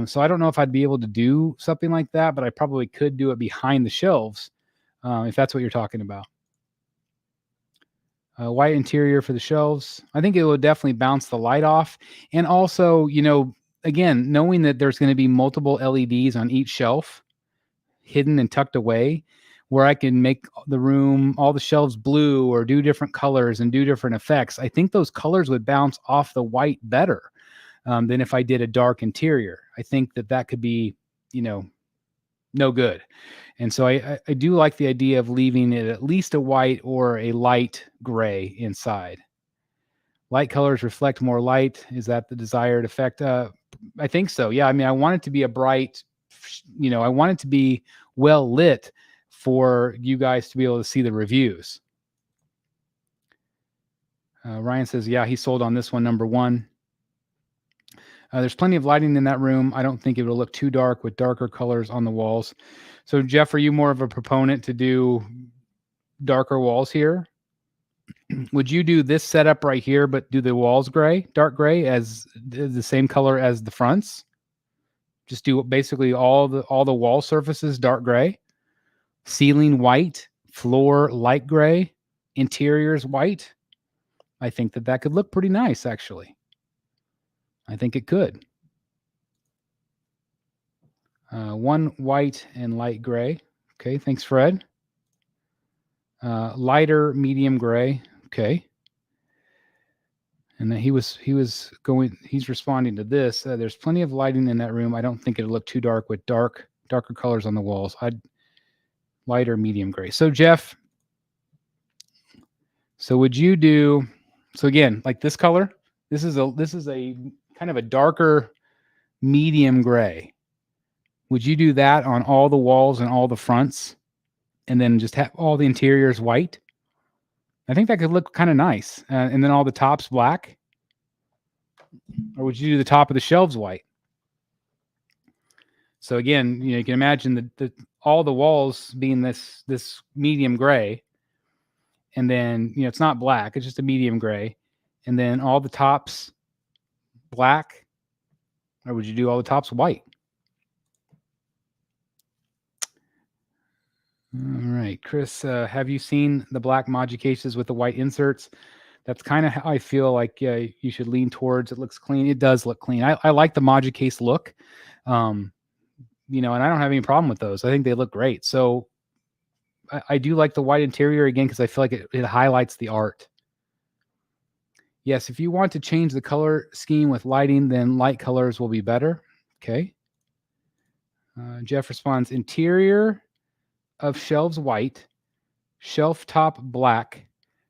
So I don't know if I'd be able to do something like that, but I probably could do it behind the shelves if that's what you're talking about. White interior for the shelves. I think it would definitely bounce the light off. And also, again, knowing that there's going to be multiple LEDs on each shelf, hidden and tucked away, where I can make the room, all the shelves blue or do different colors and do different effects. I think those colors would bounce off the white better than if I did a dark interior. I think that could be, no good. And so I do like the idea of leaving it at least a white or a light gray inside. Light colors reflect more light. Is that the desired effect? I think so. Yeah. I mean, I want it to be a bright, I want it to be well lit for you guys to be able to see the reviews. Ryan says, yeah, he sold on this one, number one. There's plenty of lighting in that room. I don't think it will look too dark with darker colors on the walls. So, Jeff, are you more of a proponent to do darker walls here? Would you do this setup right here, but do the walls gray, dark gray, as the same color as the fronts? Just do basically all the wall surfaces dark gray, ceiling white, floor light gray, interiors white. I think that could look pretty nice, actually. I think it could. One white and light gray. Okay, thanks, Fred. Lighter medium gray. Okay. And then he's responding to this. There's plenty of lighting in that room. I don't think it'll look too dark with darker colors on the walls. I'd lighter medium gray. So Jeff, so would you do, so again, like this color, this is a kind of a darker medium gray. Would you do that on all the walls and all the fronts and then just have all the interiors white? I think that could look kind of nice. And then all the tops black. Or would you do the top of the shelves white? So again, you can imagine all the walls being this medium gray. And then, it's not black, it's just a medium gray. And then all the tops black. Or would you do all the tops white? All right, Chris, have you seen the black Moji cases with the white inserts? That's kind of how I feel like you should lean towards. It looks clean. It does look clean. I like the Moji case look, and I don't have any problem with those. I think they look great. So I do like the white interior again because I feel like it highlights the art. Yes, if you want to change the color scheme with lighting, then light colors will be better. Okay. Jeff responds, interior of shelves white, shelf top black,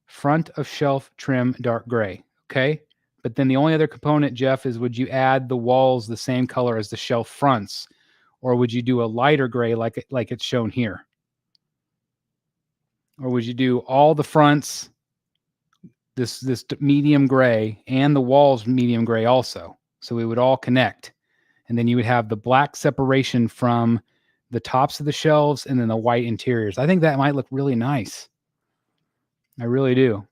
front of shelf trim dark gray. Okay. But then the only other component, Jeff, is would you add the walls the same color as the shelf fronts, or would you do a lighter gray like it's shown here? Or would you do all the fronts this medium gray and the walls medium gray also? So we would all connect. And then you would have the black separation from the tops of the shelves and then the white interiors. I think that might look really nice. I really do.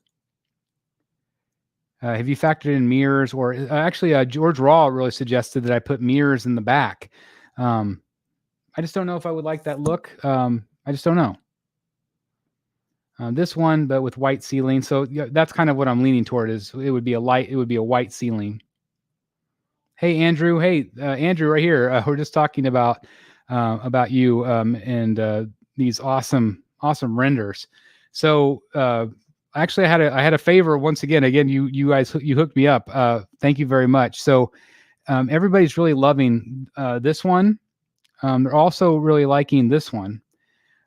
Have you factored in mirrors? Or actually, George Raw really suggested that I put mirrors in the back. I just don't know if I would like that look. I just don't know. This one, but with white ceiling. So that's kind of what I'm leaning toward. Is it would be a white ceiling. Hey Andrew, Andrew right here. We're just talking about you and these awesome renders. So actually, I had a favor once again. You guys hooked me up. Thank you very much. So everybody's really loving this one. They're also really liking this one.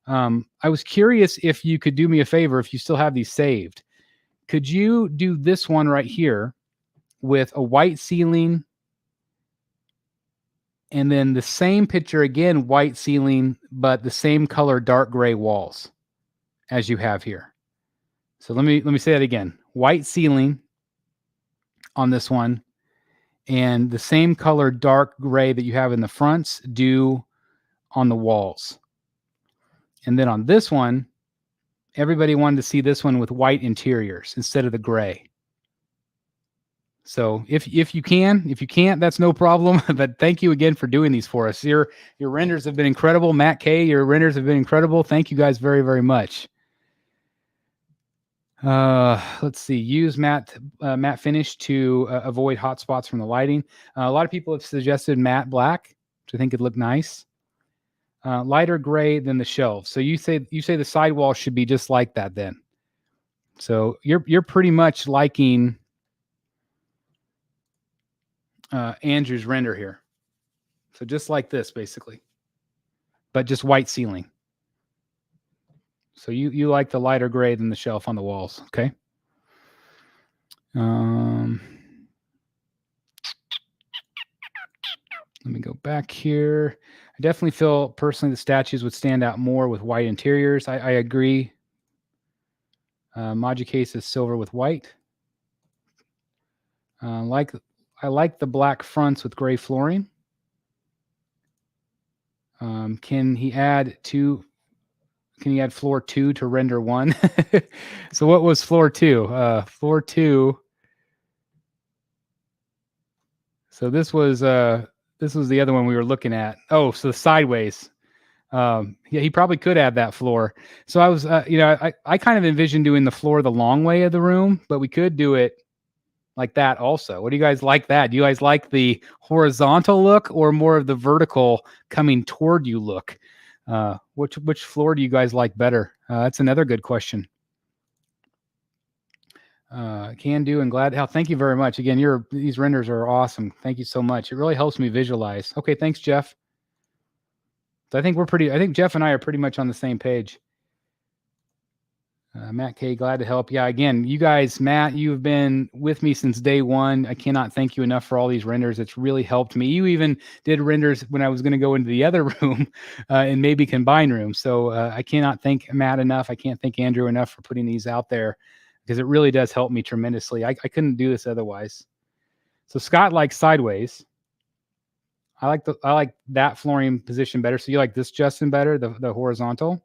I was curious if you could do me a favor, if you still have these saved. Could you do this one right here with a white ceiling and then the same picture again, white ceiling, but the same color dark gray walls as you have here? So let me say that again. White ceiling on this one and the same color dark gray that you have in the fronts do on the walls. And then on this one, everybody wanted to see this one with white interiors instead of the gray. So if you can't, that's no problem. But thank you again for doing these for us. Your renders have been incredible. Matt K, your renders have been incredible. Thank you guys very, very much. Let's see. Use matte finish to avoid hot spots from the lighting. A lot of people have suggested matte black, which I think would look nice. Lighter gray than the shelves. So you say the sidewall should be just like that then. So you're pretty much liking Andrew's render here. So just like this basically, but just white ceiling. So you like the lighter gray than the shelf on the walls, okay? Let me go back here. I definitely feel personally the statues would stand out more with white interiors. I agree. Moji case is silver with white. I like the black fronts with gray flooring. Can he add floor 2 to render 1? So what was floor 2? Floor 2. So this was the other one we were looking at. Oh, so sideways. Yeah, he probably could add that floor. So I was, I kind of envisioned doing the floor the long way of the room, but we could do it like that also. What do you guys like that? Do you guys like the horizontal look or more of the vertical coming toward you look? Which floor do you guys like better? That's another good question. Can do and glad to help. Thank you very much. Again, these renders are awesome. Thank you so much. It really helps me visualize. Okay, thanks, Jeff. So I think Jeff and I are pretty much on the same page. Matt K, glad to help. Yeah, again, you guys, Matt, you've been with me since day one. I cannot thank you enough for all these renders. It's really helped me. You even did renders when I was going to go into the other room and maybe combine rooms. So I cannot thank Matt enough. I can't thank Andrew enough for putting these out there because it really does help me tremendously. I couldn't do this otherwise. So Scott likes sideways. I like that flooring position better. So you like this, Justin, better, the horizontal?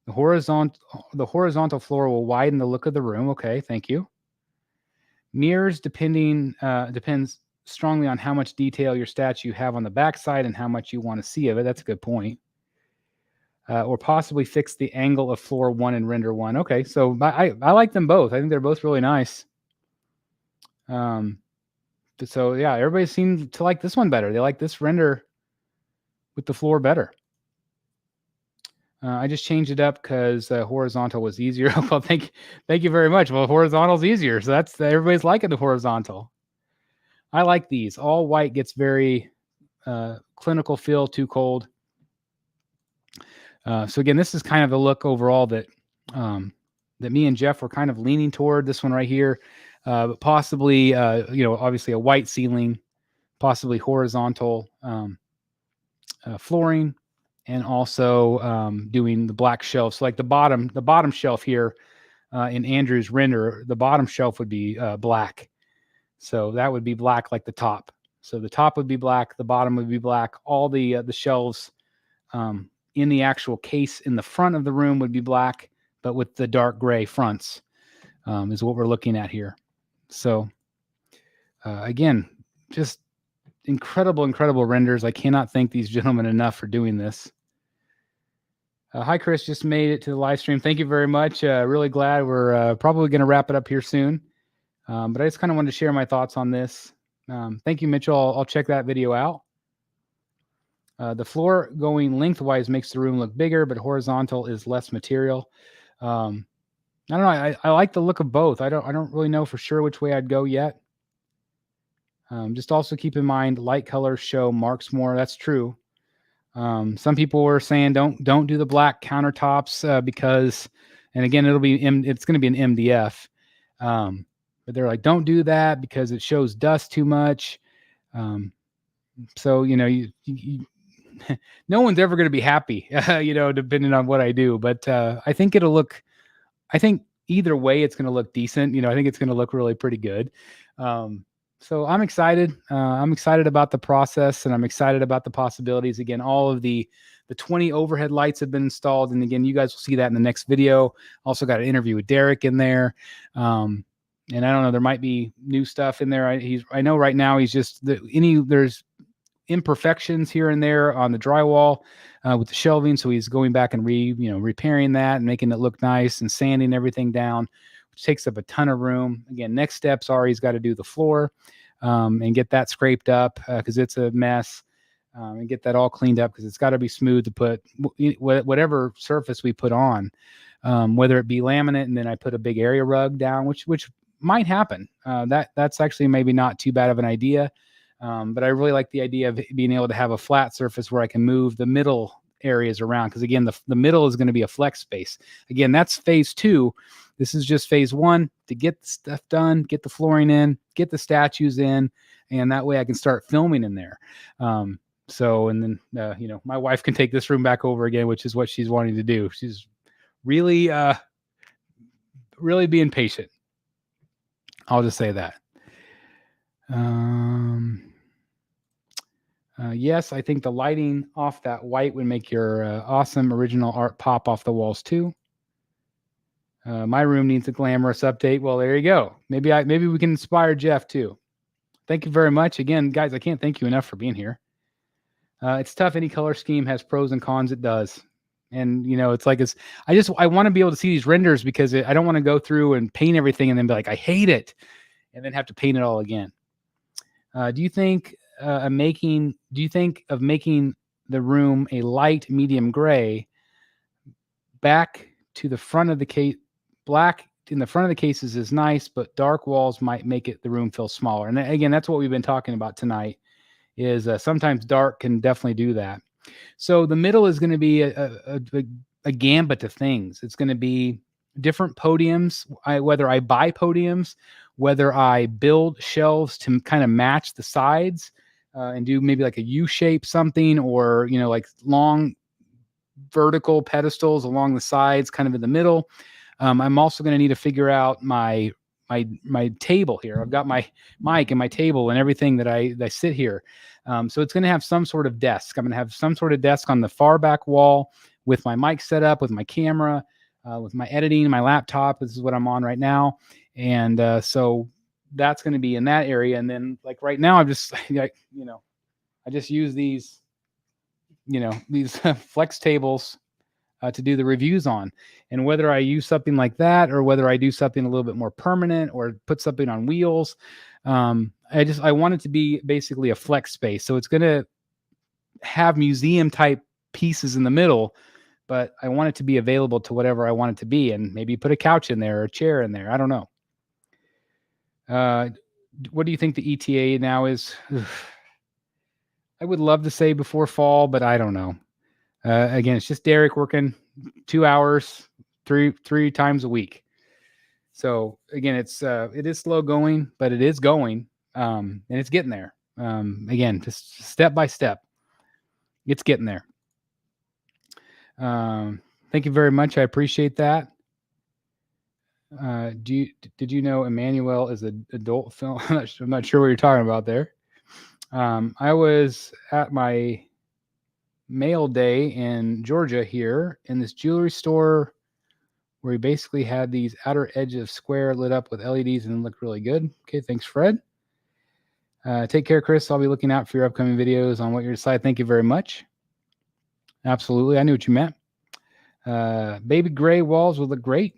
The horizontal floor will widen the look of the room. Okay, thank you. Mirrors depends strongly on how much detail your statue you have on the backside and how much you want to see of it. That's a good point. Or possibly fix the angle of floor 1 and render 1. Okay, so I like them both. I think they're both really nice. So yeah, everybody seems to like this one better. They like this render with the floor better. I just changed it up because horizontal was easier. Well, thank you very much. Well, horizontal's easier, so that's everybody's liking the horizontal. I like these. All white gets very clinical feel, too cold. So again, this is kind of the look overall that me and Jeff were kind of leaning toward. This one right here, but possibly obviously a white ceiling, possibly horizontal flooring. And also doing the black shelves. So like the bottom shelf here in Andrew's render, the bottom shelf would be black. So that would be black like the top. So the top would be black, the bottom would be black. All the shelves in the actual case in the front of the room would be black, but with the dark gray fronts is what we're looking at here. So again, just incredible renders. I cannot thank these gentlemen enough for doing this. Hi, Chris. Just made it to the live stream. Thank you very much. Really glad. We're probably going to wrap it up here soon. But I just kind of wanted to share my thoughts on this. Thank you, Mitchell. I'll check that video out. The floor going lengthwise makes the room look bigger, but horizontal is less material. I don't know. I like the look of both. I don't really know for sure which way I'd go yet. Just also keep in mind light colors show marks more. That's true. Some people were saying don't do the black countertops because, and again, it's going to be an MDF. But they're like, don't do that because it shows dust too much. So you no one's ever going to be happy, depending on what I do. But I think I think either way it's going to look decent. I think it's going to look really pretty good. So I'm excited. I'm excited about the process, and I'm excited about the possibilities. Again, all of the 20 overhead lights have been installed, and again, you guys will see that in the next video. Also got an interview with Derek in there, and I don't know, there might be new stuff in there. I know right now he's just there's imperfections here and there on the drywall with the shelving, so he's going back and repairing that and making it look nice and sanding everything down, which takes up a ton of room. Again, next steps are he's got to do the floor and get that scraped up because it's a mess, and get that all cleaned up because it's got to be smooth to put whatever surface we put on, whether it be laminate and then I put a big area rug down, which might happen. That's actually maybe not too bad of an idea, but I really like the idea of being able to have a flat surface where I can move the middle areas around because again, the middle is going to be a flex space. Again, that's phase 2. This is just phase 1 to get the stuff done, get the flooring in, get the statues in, and that way I can start filming in there. So, and then, my wife can take this room back over again, which is what she's wanting to do. She's really, really being patient. I'll just say that. Yes, I think the lighting off that white would make your awesome original art pop off the walls too. My room needs a glamorous update. Well, there you go. Maybe we can inspire Jeff too. Thank you very much. Again, guys, I can't thank you enough for being here. It's tough. Any color scheme has pros and cons. It does. And, it's like, I want to be able to see these renders because I don't want to go through and paint everything and then be like, I hate it, and then have to paint it all again. Do you think of making the room a light medium gray, back to the front of the case, black in the front of the cases is nice, but dark walls might make the room feel smaller. And again, that's what we've been talking about tonight, is sometimes dark can definitely do that. So the middle is going to be a gambit of things. It's going to be different podiums, whether I buy podiums, whether I build shelves to kind of match the sides and do maybe like a U-shape something, or, like long vertical pedestals along the sides, kind of in the middle. I'm also going to need to figure out my table here. I've got my mic and my table and everything that I sit here. So it's going to have some sort of desk. I'm going to have some sort of desk on the far back wall with my mic set up, with my camera, with my editing, my laptop. This is what I'm on right now. And so that's going to be in that area. And then like right now, I just use these, these flex tables to do the reviews on. And whether I use something like that, or whether I do something a little bit more permanent, or put something on wheels, I want it to be basically a flex space. So it's going to have museum type pieces in the middle, but I want it to be available to whatever I want it to be, and maybe put a couch in there or a chair in there. I don't know. What do you think the ETA now is? I would love to say before fall, but I don't know. Again, it's just Derek working 2 hours, three times a week. So again, it is slow going, but it is going, and it's getting there. Again, just step by step, it's getting there. Thank you very much. I appreciate that. Did you know Emmanuel is an adult film? I'm not sure what you're talking about there. I was at my mail day in Georgia here in this jewelry store where we basically had these outer edges of square lit up with LEDs and looked really good. Okay, thanks, Fred. Take care, Chris. I'll be looking out for your upcoming videos on what you decide. Thank you very much. Absolutely. I knew what you meant. Baby gray walls would look great.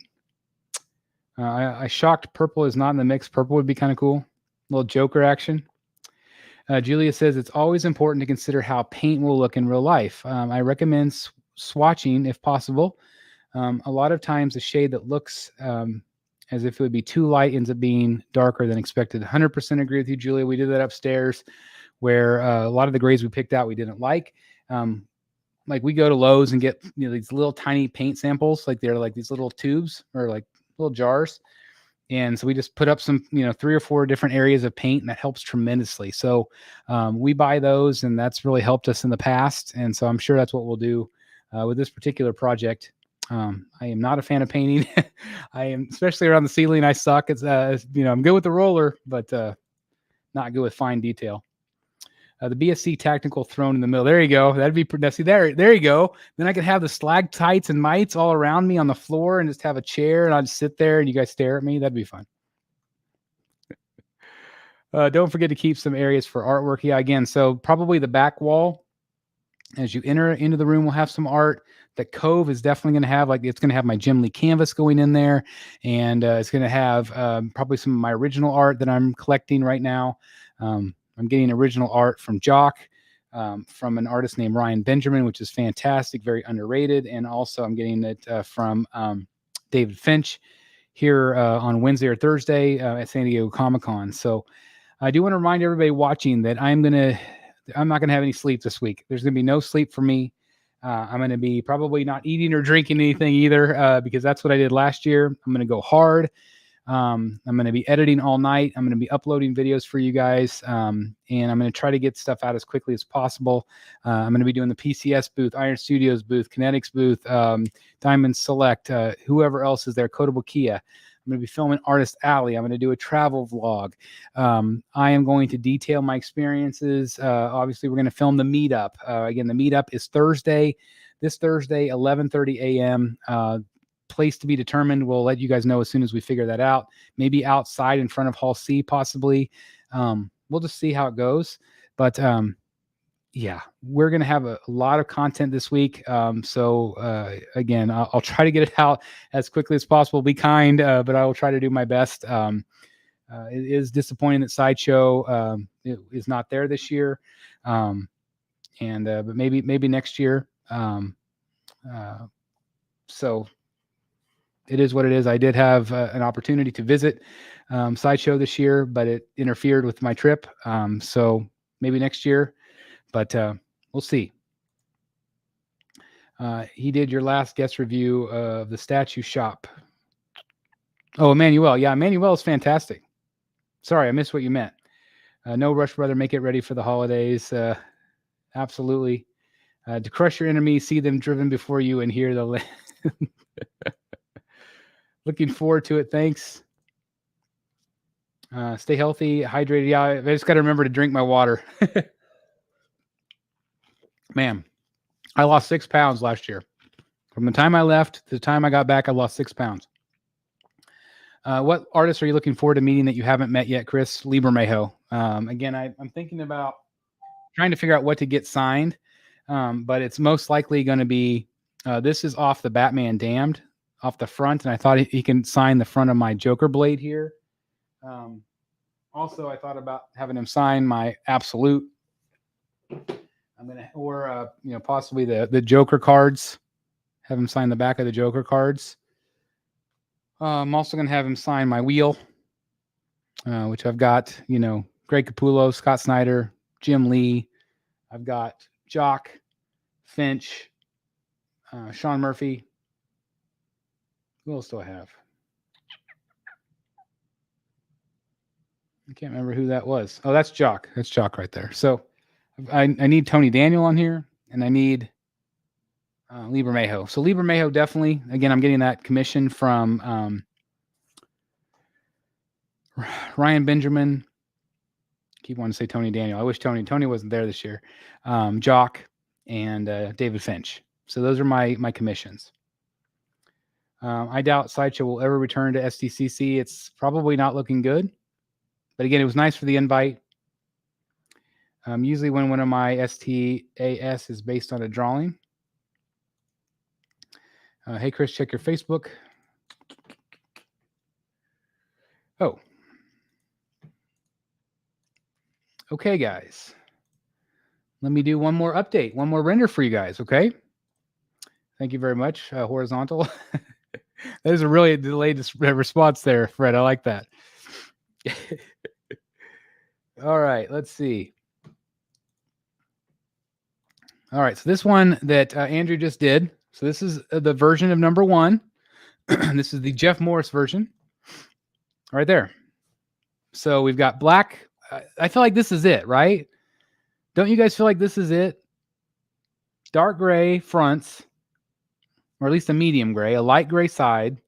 I shocked purple is not in the mix. Purple would be kind of cool. A little Joker action. Julia says it's always important to consider how paint will look in real life. I recommend swatching if possible. A lot of times a shade that looks as if it would be too light ends up being darker than expected. 100% agree with you, Julia. We did that upstairs where a lot of the grays we picked out we didn't like. Like we go to Lowe's and get these little tiny paint samples, like they're like these little tubes or like little jars. And so we just put up some, 3 or 4 different areas of paint, and that helps tremendously. So we buy those, and that's really helped us in the past. And so I'm sure that's what we'll do with this particular project. I am not a fan of painting. I am, especially around the ceiling. I suck. It's, I'm good with the roller, but not good with fine detail. The BSC tactical throne in the middle. There you go. That'd be see there you go. Then I could have the stalactites and mites all around me on the floor, and just have a chair, and I'll just sit there and you guys stare at me. That'd be fun. Don't forget to keep some areas for artwork. Yeah, again, so probably the back wall as you enter into the room will have some art. The cove is definitely going to have, it's going to have my Jim Lee canvas going in there, and it's going to have probably some of my original art that I'm collecting right now. I'm getting original art from Jock, from an artist named Ryan Benjamin, which is fantastic, very underrated. And also I'm getting it from David Finch here on Wednesday or Thursday at San Diego Comic-Con. So I do want to remind everybody watching that I'm not going to have any sleep this week. There's going to be no sleep for me. I'm going to be probably not eating or drinking anything either, because that's what I did last year. I'm going to go hard. I'm going to be editing all night. I'm going to be uploading videos for you guys. And I'm going to try to get stuff out as quickly as possible. I'm going to be doing the PCS booth, Iron Studios booth, Kinetics booth, Diamond Select, whoever else is there, Codable Kia. I'm going to be filming Artist Alley. I'm going to do a travel vlog. I am going to detail my experiences. Obviously, we're going to film the meetup. Again, the meetup is this Thursday, 11:30 a.m. Place to be determined. We'll let you guys know as soon as we figure that out. Maybe outside in front of Hall C, possibly. We'll just see how it goes. But yeah, we're going to have a lot of content this week. So again, I'll try to get it out as quickly as possible. Be kind, but I will try to do my best. It is disappointing that Sideshow is not there this year. But maybe next year. So it is what it is. I did have an opportunity to visit Sideshow this year, but it interfered with my trip. So maybe next year, but we'll see. He did your last guest review of the statue shop. Oh, Emmanuel. Yeah, Emmanuel is fantastic. Sorry, I missed what you meant. No rush, brother. Make it ready for the holidays. Absolutely. To crush your enemies, see them driven before you, and hear the... Looking forward to it. Thanks. Stay healthy, hydrated. Yeah, I just got to remember to drink my water. Man, I lost 6 pounds last year. From the time I left to the time I got back, I lost 6 pounds. What artists are you looking forward to meeting that you haven't met yet, Chris? Liebermejo. Again, I'm thinking about trying to figure out what to get signed, but it's most likely going to be, this is off the Batman Damned, off the front, and I thought he can sign the front of my Joker blade here. Also, I thought about having him sign my Absolute. I'm gonna, or possibly the Joker cards. Have him sign the back of the Joker cards. I'm also gonna have him sign my wheel, which I've got. Greg Capullo, Scott Snyder, Jim Lee. I've got Jock, Finch, Sean Murphy. Who else do I have? I can't remember who that was. Oh, that's Jock. That's Jock right there. So I need Tony Daniel on here, and I need Liebermejo. So Liebermejo, definitely. Again, I'm getting that commission from Ryan Benjamin. Keep wanting to say Tony Daniel. I wish Tony wasn't there this year. Jock and David Finch. So those are my commissions. I doubt Sideshow will ever return to SDCC. It's probably not looking good. But again, it was nice for the invite. Usually when one of my STAS is based on a drawing. Hey, Chris, check your Facebook. Oh. Okay, guys. Let me do one more update, one more render for you guys, okay? Thank you very much, Horizontal. That is a really delayed response there, Fred. I like that. All right, let's see. All right, so this one that Andrew just did. So this is the version of number 1. This is the Jeff Morris version. Right there. So we've got black. I feel like this is it, right? Don't you guys feel like this is it? Dark gray fronts, or at least a medium gray, a light gray side,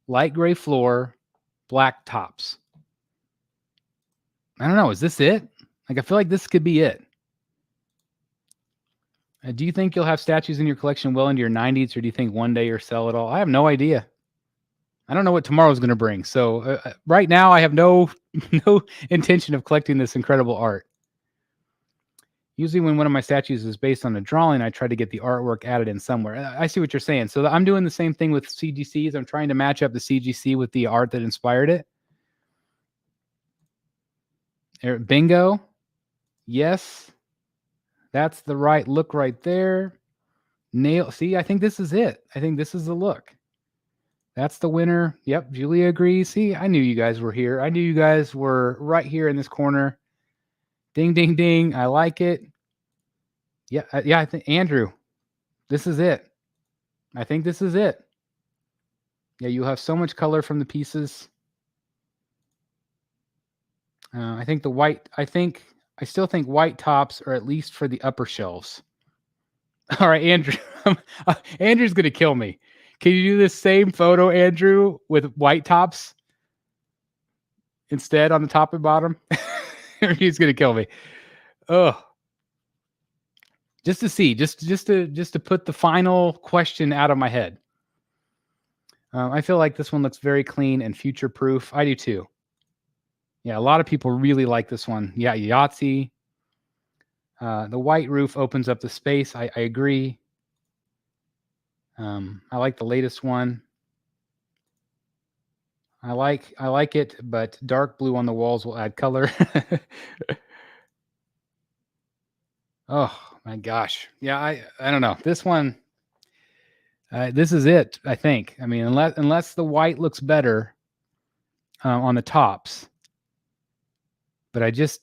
light gray floor, black tops. I don't know. Is this it? Like, I feel like this could be it. Do you think you'll have statues in your collection well into your 90s, or do you think one day you'll sell it all? I have no idea. I don't know what tomorrow's going to bring. So right now, I have no intention of collecting this incredible art. Usually when one of my statues is based on a drawing, I try to get the artwork added in somewhere. I see what you're saying. So I'm doing the same thing with CGCs. I'm trying to match up the CGC with the art that inspired it. Bingo. Yes. That's the right look right there. Nail. See, I think this is it. I think this is the look. That's the winner. Yep, Julia agrees. See, I knew you guys were here. I knew you guys were right here in this corner. Ding, ding, ding. I like it. Yeah, I think, Andrew, this is it. I think this is it. Yeah, you'll have so much color from the pieces. I think the white, I still think white tops are at least for the upper shelves. All right, Andrew. Andrew's going to kill me. Can you do this same photo, Andrew, with white tops instead on the top and bottom? He's going to kill me. Oh. Just to see, just to put the final question out of my head. I feel like this one looks very clean and future-proof. I do too. Yeah, a lot of people really like this one. Yeah, Yahtzee. The white roof opens up the space. I agree. I like the latest one. I like it, but dark blue on the walls will add color. Oh my gosh. Yeah, I don't know. This one, This is it, I think. I mean, unless the white looks better on the tops, but I just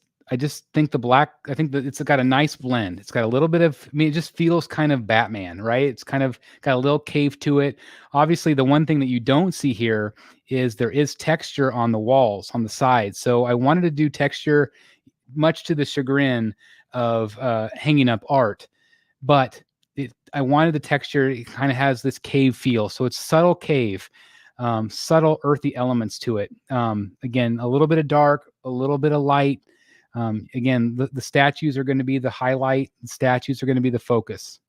think the black. I think that it's got a nice blend. It's got a little bit of. I mean, it just feels kind of Batman, right? It's kind of got a little cave to it. Obviously, the one thing that you don't see here is there is texture on the walls, on the sides. So I wanted to do texture, much to the chagrin of hanging up art, but I wanted the texture. It kind of has this cave feel, so it's subtle cave, subtle earthy elements to it. Again, a little bit of dark, a little bit of light. Again, the statues are going to be the highlight. The statues are going to be the focus.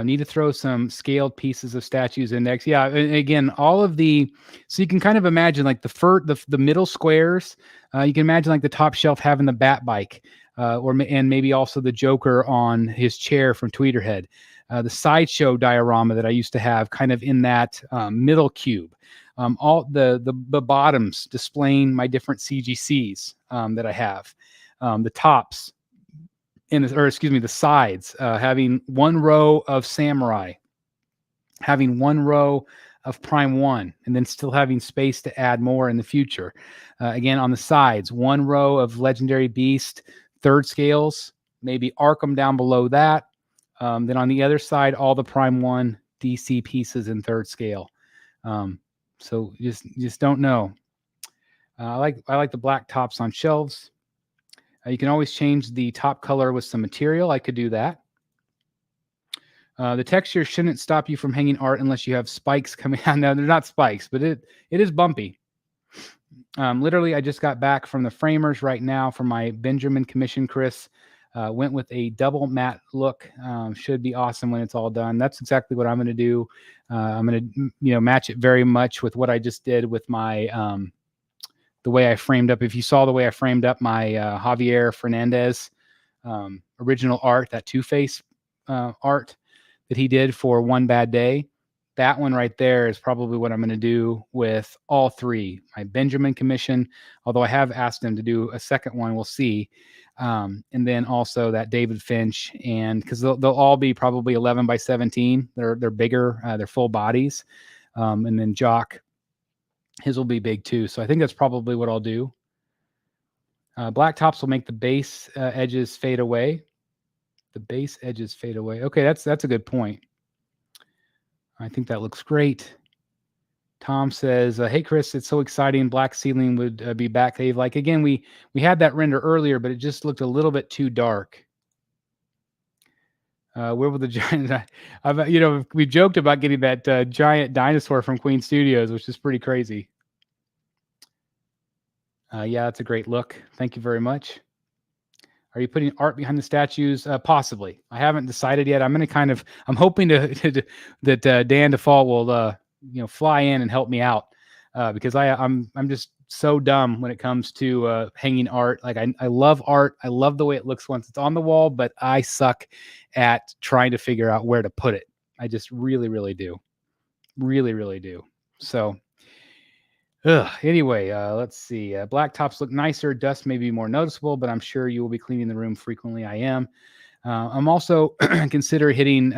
Need to throw some scaled pieces of statues in next. Yeah, again, all of the, so you can kind of imagine like the middle squares. You can imagine like the top shelf having the bat bike, and maybe also the Joker on his chair from Tweeterhead. The sideshow diorama that I used to have, kind of in that middle cube. All the bottoms displaying my different CGCs that I have. The tops. The sides, having one row of Samurai, having one row of Prime 1, and then still having space to add more in the future. Again, on the sides, one row of Legendary Beast, third scales, maybe Arkham down below that. Then on the other side, all the Prime 1 DC pieces in third scale. So just don't know. I like the black tops on shelves. You can always change the top color with some material. I could do that. The texture shouldn't stop you from hanging art unless you have spikes coming out. No, they're not spikes, but it is bumpy. Literally, I just got back from the framers right now for my Benjamin commission, Chris. Went with a double matte look. Should be awesome when it's all done. That's exactly what I'm going to do. I'm going to match it very much with what I just did with my the way I framed up. If you saw the way I framed up my Javier Fernandez original art, that Two-Face art that he did for One Bad Day, that one right there is probably what I'm going to do with all three. My Benjamin commission, although I have asked him to do a second one, we'll see. And then also that David Finch, and because they'll all be probably 11 by 17. They're bigger, they're full bodies. And then Jock, his will be big too. So I think that's probably what I'll do. Black tops will make the base edges fade away. The base edges fade away. Okay, that's a good point. I think that looks great. Tom says, hey, Chris, it's so exciting. Black ceiling would be back. Dave, like, again, we had that render earlier, but it just looked a little bit too dark. Where will the giant, we joked about getting that giant dinosaur from Queen Studios, which is pretty crazy. Yeah, that's a great look. Thank you very much. Are you putting art behind the statues? Possibly. I haven't decided yet. I'm hoping that Dan DeFault will fly in and help me out because I'm just so dumb when it comes to hanging art. Like I love art. I love the way it looks once it's on the wall, but I suck at trying to figure out where to put it. I just really, really do. Really, really do. So anyway, let's see. Black tops look nicer. Dust may be more noticeable, but I'm sure you will be cleaning the room frequently. I am. I'm also consider getting.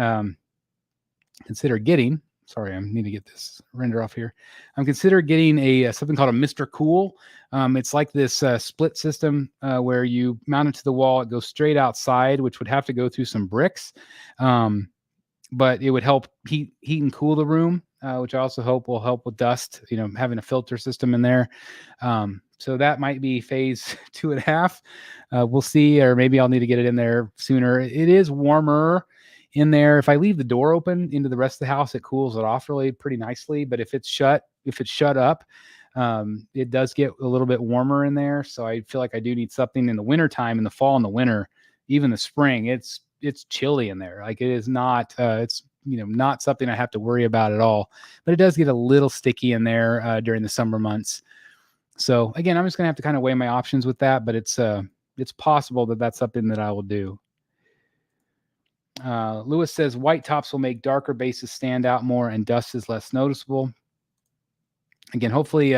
Sorry, I need to get this render off here. I'm consider getting a something called a Mr. Cool. It's like this split system where you mount it to the wall. It goes straight outside, which would have to go through some bricks. But it would help heat and cool the room, which I also hope will help with dust, having a filter system in there. So that might be phase 2.5. We'll see, or maybe I'll need to get it in there sooner. It is warmer in there. If I leave the door open into the rest of the house, it cools it off really pretty nicely. But if it's shut up, it does get a little bit warmer in there. So I feel like I do need something in the wintertime, in the fall and the winter, even the spring. It's chilly in there. Like it is not, it's not something I have to worry about at all, but it does get a little sticky in there during the summer months. So again, I'm just going to have to kind of weigh my options with that, but it's possible that that's something that I will do. Lewis says white tops will make darker bases stand out more and dust is less noticeable. Again, hopefully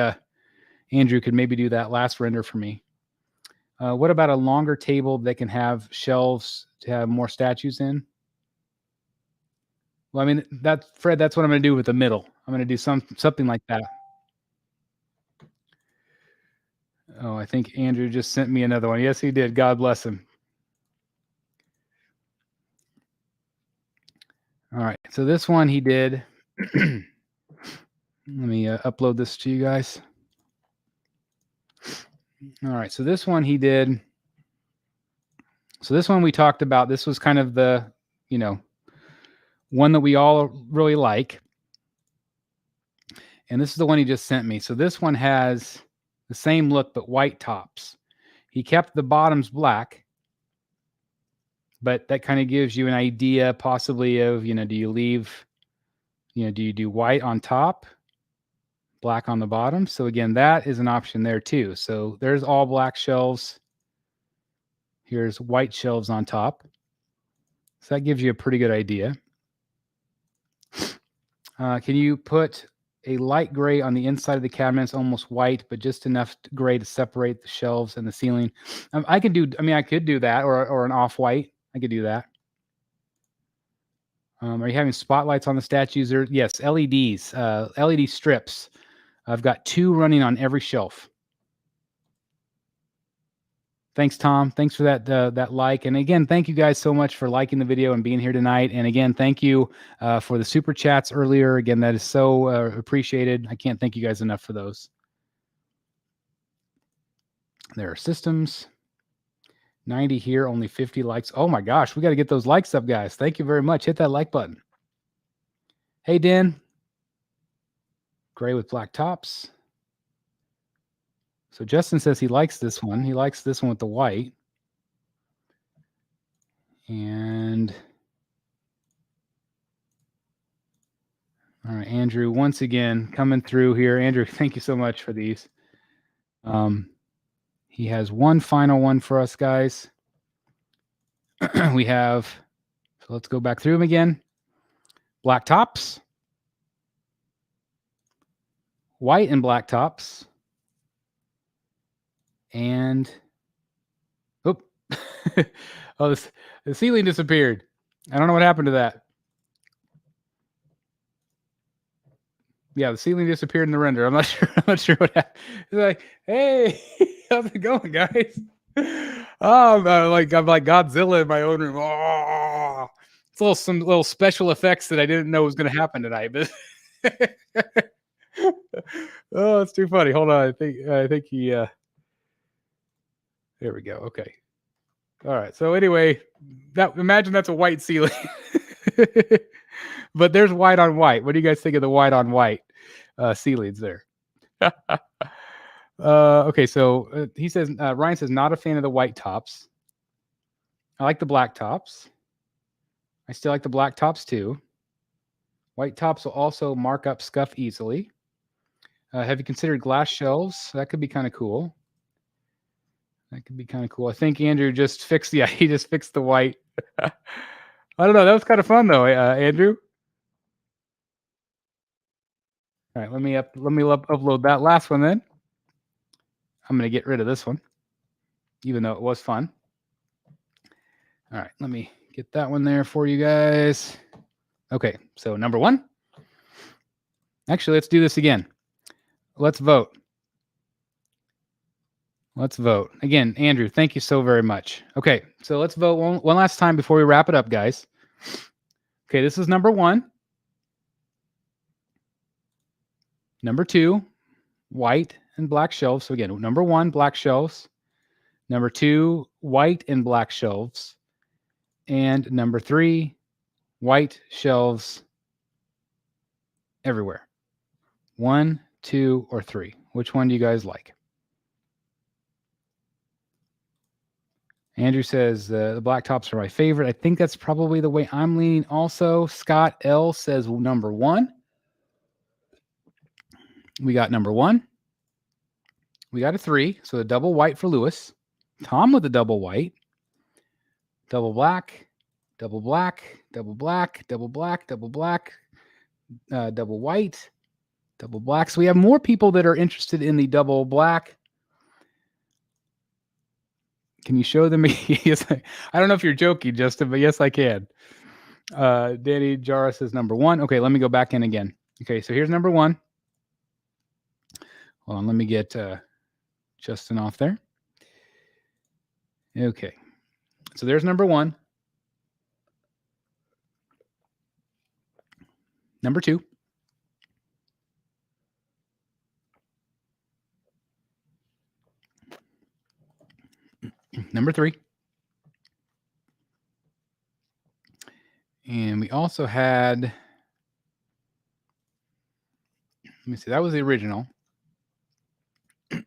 Andrew could maybe do that last render for me. What about a longer table that can have shelves to have more statues in? Well, I mean, Fred, that's what I'm going to do with the middle. I'm going to do something like that. Oh, I think Andrew just sent me another one. Yes, he did. God bless him. All right. So this one he did. Let me upload this to you guys. All right. So this one he did. So this one we talked about. This was kind of the, one that we all really like. And this is the one he just sent me. So this one has the same look, but white tops. He kept the bottoms black, but that kind of gives you an idea possibly of, do you leave, do you do white on top, black on the bottom? So again, that is an option there too. So there's all black shelves. Here's white shelves on top. So that gives you a pretty good idea. Can you put a light gray on the inside of the cabinets, almost white, but just enough gray to separate the shelves and the ceiling? I could do that, or an off-white. I could do that. Are you having spotlights on the statues? Yes, LEDs, LED strips. I've got 2 running on every shelf. Thanks, Tom. Thanks for that like. And again, thank you guys so much for liking the video and being here tonight. And again, thank you for the super chats earlier. Again, that is so appreciated. I can't thank you guys enough for those. There are systems. 90 here, only 50 likes. Oh my gosh, we got to get those likes up, guys. Thank you very much. Hit that like button. Hey, Dan. Gray with black tops. So Justin says he likes this one. He likes this one with the white. And all right, Andrew, once again, coming through here. Andrew, thank you so much for these. He has one final one for us, guys. We have, so let's go back through them again. Black tops. White and black tops. And, oh, the ceiling disappeared. I don't know what happened to that. Yeah, the ceiling disappeared in the render. I'm not sure what happened. It's like, hey, how's it going, guys? Oh, I'm like Godzilla in my own room. Oh, it's some little special effects that I didn't know was going to happen tonight. But oh, it's too funny. Hold on, I think he. There we go. Okay. All right. So anyway, imagine that's a white ceiling. But there's white on white. What do you guys think of the white on white ceilings there? Okay, so he says, Ryan says, not a fan of the white tops. I like the black tops. I still like the black tops too. White tops will also mark up scuff easily. Have you considered glass shelves? That could be kind of cool. I think Andrew just fixed, he just fixed the white. I don't know. That was kind of fun though, Andrew. All right, let me upload that last one then. I'm going to get rid of this one, even though it was fun. All right, let me get that one there for you guys. Okay, so number 1. Actually, let's do this again. Let's vote. Let's vote. Again, Andrew, thank you so very much. Okay, so let's vote one last time before we wrap it up, guys. Okay, this is number 1. Number 2, white and black shelves. So again, number 1, black shelves. Number 2, white and black shelves. And number 3, white shelves everywhere. 1, 2, or 3. Which one do you guys like? Andrew says the black tops are my favorite. I think that's probably the way I'm leaning also. Scott L says number 1. We got number 1. We got a 3. So a double white for Lewis. Tom with a double white. Double black. Double black. Double black. Double black. Double black. Double white. Double black. So we have more people that are interested in the double black. Can you show them? Yes, I don't know if you're joking, Justin, but yes, I can. Danny Jara says number 1. Okay, let me go back in again. Okay, so here's number 1. Hold on, let me get Justin off there. Okay, so there's number 1. Number 2. Number 3. And we also had, let me see, that was the original. All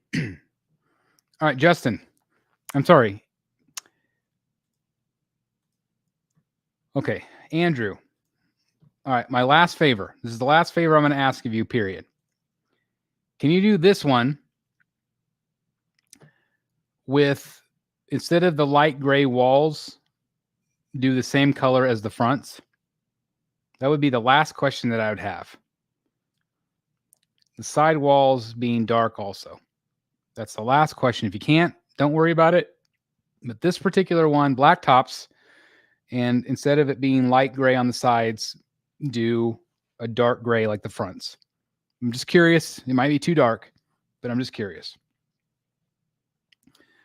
right, Justin. I'm sorry. Okay, Andrew. All right, my last favor. This is the last favor I'm going to ask of you, period. Can you do this one with, instead of the light gray walls, do the same color as the fronts? That would be the last question that I would have. The side walls being dark also. That's the last question. If you can't, don't worry about it. But this particular one, black tops, and instead of it being light gray on the sides, do a dark gray like the fronts. I'm just curious. It might be too dark, but I'm just curious.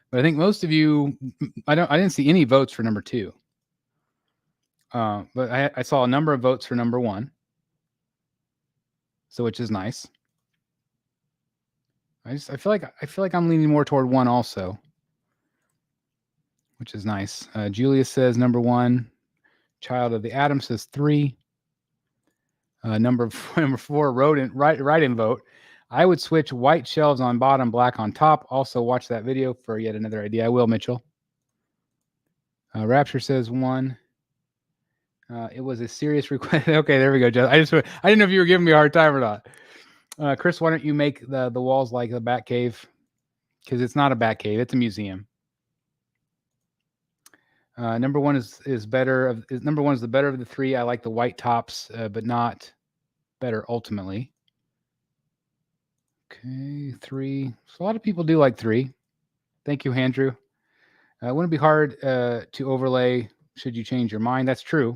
But I think most of you, I didn't see any votes for number 2. But I saw a number of votes for number 1. So, which is nice. I feel like I'm leaning more toward 1 also, which is nice. Julia says number 1. Child of the Atom says 3. Number 4, write-in vote. I would switch white shelves on bottom, black on top. Also, watch that video for yet another idea. I will, Mitchell. Rapture says 1. It was a serious request. Okay, there we go, Jeff. I didn't know if you were giving me a hard time or not. Chris, why don't you make the walls like the Batcave? Because it's not a Batcave; it's a museum. Number 1 is better. Number 1 is the better of the 3. I like the white tops, but not better ultimately. Okay, 3. So a lot of people do like 3. Thank you, Andrew. Wouldn't it be hard to overlay should you change your mind? That's true.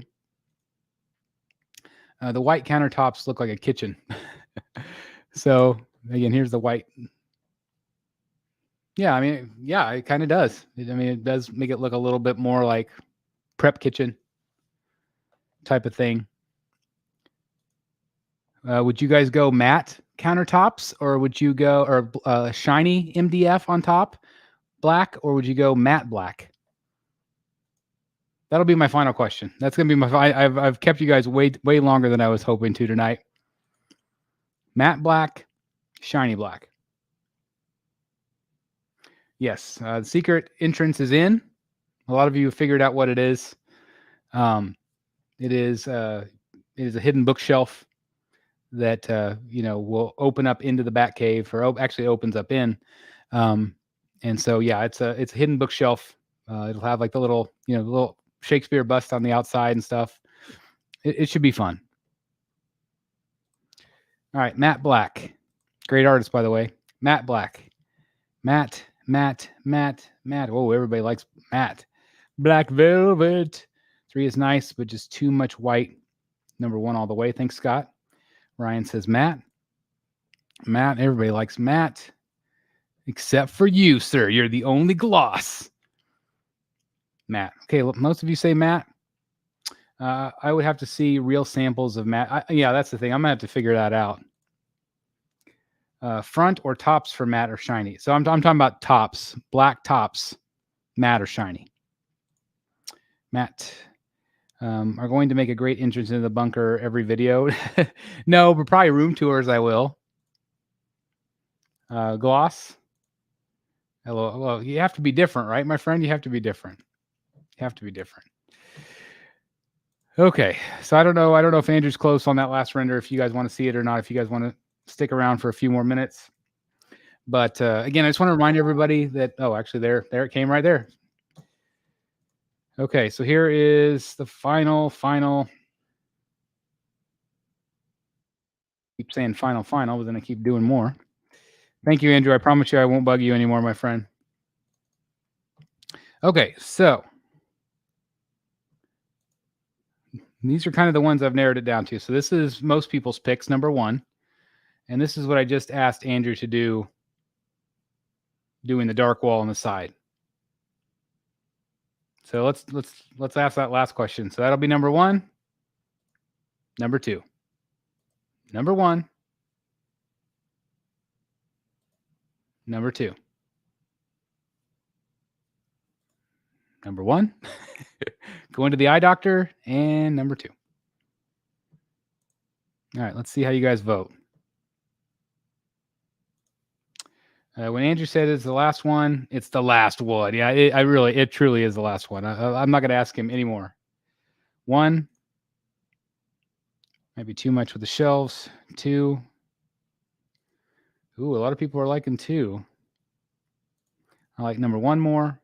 The white countertops look like a kitchen. So again, here's the white. Yeah, I mean, yeah, it kind of does. It does make it look a little bit more like prep kitchen type of thing. Would you guys go matte countertops, or would you go shiny MDF on top, black, or would you go matte black? That'll be my final question. That's gonna be I've kept you guys way longer than I was hoping to tonight. Matte black, shiny black. Yes, the secret entrance is in. A lot of you have figured out what it is. It is a hidden bookshelf that will open up into the Batcave, or actually opens up in. And so yeah, it's a hidden bookshelf. It'll have like the little little Shakespeare bust on the outside and stuff. It should be fun. All right, Matt Black, great artist by the way. Matt Black, Matt. Oh, everybody likes Matt. Black Velvet. 3 is nice, but just too much white. Number 1 all the way. Thanks, Scott. Ryan says Matt. Everybody likes Matt. Except for you, sir. You're the only gloss. Matt. Okay, most of you say Matt. I would have to see real samples of Matt. Yeah, that's the thing. I'm going to have to figure that out. Front or tops for matte or shiny. So I'm talking about tops, black tops, matte or shiny. Matte are going to make a great entrance into the bunker every video. No, but probably room tours I will. Gloss. Hello. Well, you have to be different, right, my friend? You have to be different. Okay, so I don't know if Andrew's close on that last render, if you guys want to see it or not, if you guys want to stick around for a few more minutes. But again, I just want to remind everybody that, actually there it came right there. Okay, so here is the final. Keep saying final, but then I keep doing more. Thank you, Andrew. I promise you I won't bug you anymore, my friend. Okay, so And these are kind of the ones I've narrowed it down to. So this is most people's picks, number 1. And this is what I just asked Andrew to do, doing the Duckwall on the side. So let's ask that last question. So that'll be number 1, number 2, number 1, number 2, number 1, going to the eye doctor, and number 2. All right, let's see how you guys vote. When Andrew said it's the last one, it's the last one. Yeah, it truly is the last one. I'm not going to ask him anymore. 1, might be too much with the shelves. 2. Ooh, a lot of people are liking 2. I like number 1 more.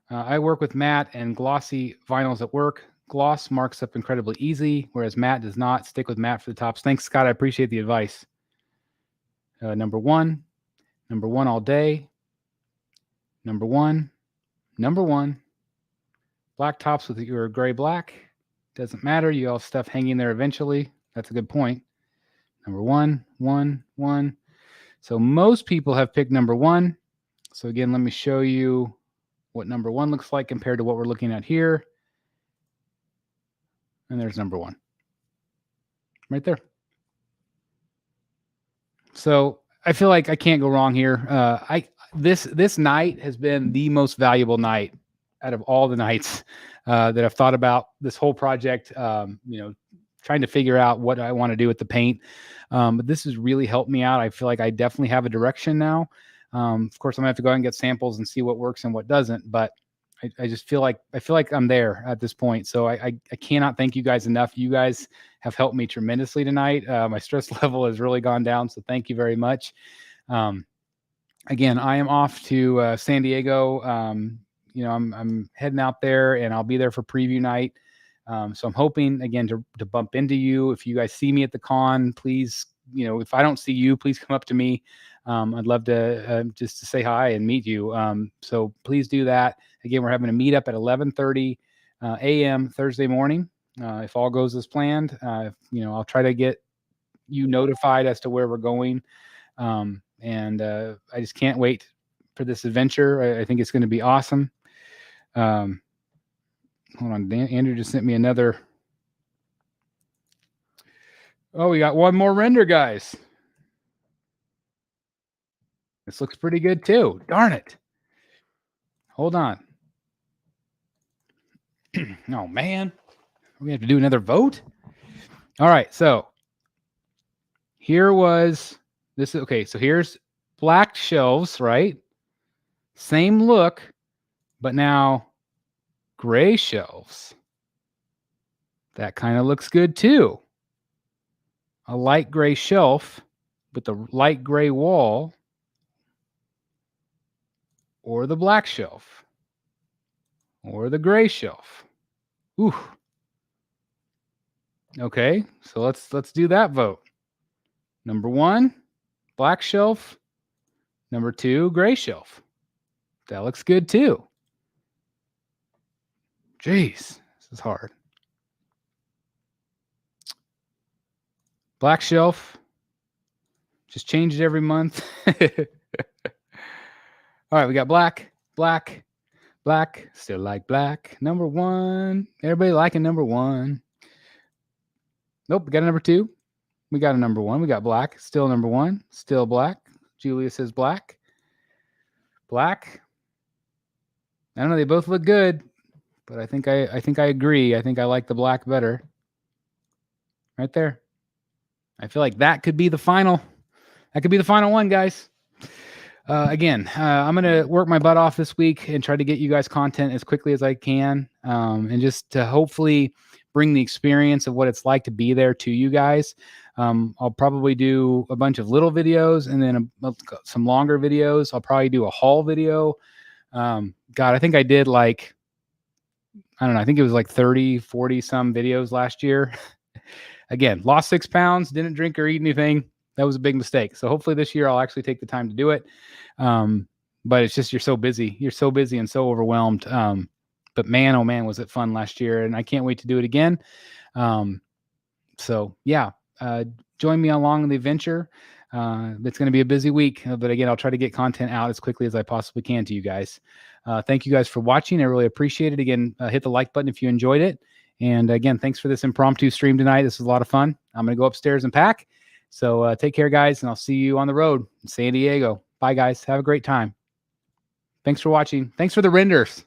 I work with matte and glossy vinyls at work. Gloss marks up incredibly easy, whereas matte does not. Stick with matte for the tops. Thanks, Scott. I appreciate the advice. Number 1. Number 1 all day. Number 1. Number 1. Black tops with your gray black. Doesn't matter. You all have stuff hanging there eventually. That's a good point. Number 1, 1, 1. So most people have picked number 1. So again, let me show you what number 1 looks like compared to what we're looking at here. And there's number 1. Right there. So I feel like I can't go wrong here. This night has been the most valuable night out of all the nights that I've thought about this whole project. Trying to figure out what I want to do with the paint. But this has really helped me out. I feel like I definitely have a direction now. Of course, I'm gonna have to go out and get samples and see what works and what doesn't. But I just feel like I'm there at this point. So I cannot thank you guys enough. You guys have helped me tremendously tonight. My stress level has really gone down. So thank you very much. Again, I am off to San Diego. I'm heading out there, and I'll be there for preview night. So I'm hoping again to bump into you. If you guys see me at the con, please, if I don't see you, please come up to me. I'd love to just to say hi and meet you. So please do that. Again, we're having a meetup at 11:30 a.m. Thursday morning. If all goes as planned, I'll try to get you notified as to where we're going. And I just can't wait for this adventure. I think it's going to be awesome. Hold on, Andrew just sent me another. Oh, we got one more render, guys. This looks pretty good too. Darn it. Hold on. Oh, man. We have to do another vote? All right, so here was this. Okay, so here's black shelves, right? Same look, but now gray shelves. That kind of looks good too. A light gray shelf with the light gray wall, or the black shelf, or the gray shelf. Ooh. Okay, so let's do that vote. Number 1, black shelf. Number 2, gray shelf. That looks good too. Jeez, this is hard. Black shelf. Just change it every month. All right, we got black, black, black. Still like black. Number 1. Everybody liking number 1. Nope, we got a number 2. We got a number 1. We got black. Still number 1. Still black. Julia says black. Black. I don't know. They both look good, but I think I agree. I think I like the black better. Right there. I feel like that could be the final. That could be the final one, guys. Again, I'm going to work my butt off this week and try to get you guys content as quickly as I can, and just to hopefully bring the experience of what it's like to be there to you guys. I'll probably do a bunch of little videos and then some longer videos. I'll probably do a haul video. God, I think I did I think it was like 30, 40 some videos last year. Again, lost 6 pounds, didn't drink or eat anything. That was a big mistake. So hopefully this year I'll actually take the time to do it. But it's just, you're so busy. You're so busy and so overwhelmed. But But man, oh man, was it fun last year, and I can't wait to do it again. So yeah, join me along the adventure. It's going to be a busy week, but again, I'll try to get content out as quickly as I possibly can to you guys. Thank you guys for watching. I really appreciate it. Again, hit the like button if you enjoyed it. And again, thanks for this impromptu stream tonight. This was a lot of fun. I'm going to go upstairs and pack. So take care, guys, and I'll see you on the road in San Diego. Bye, guys. Have a great time. Thanks for watching. Thanks for the renders.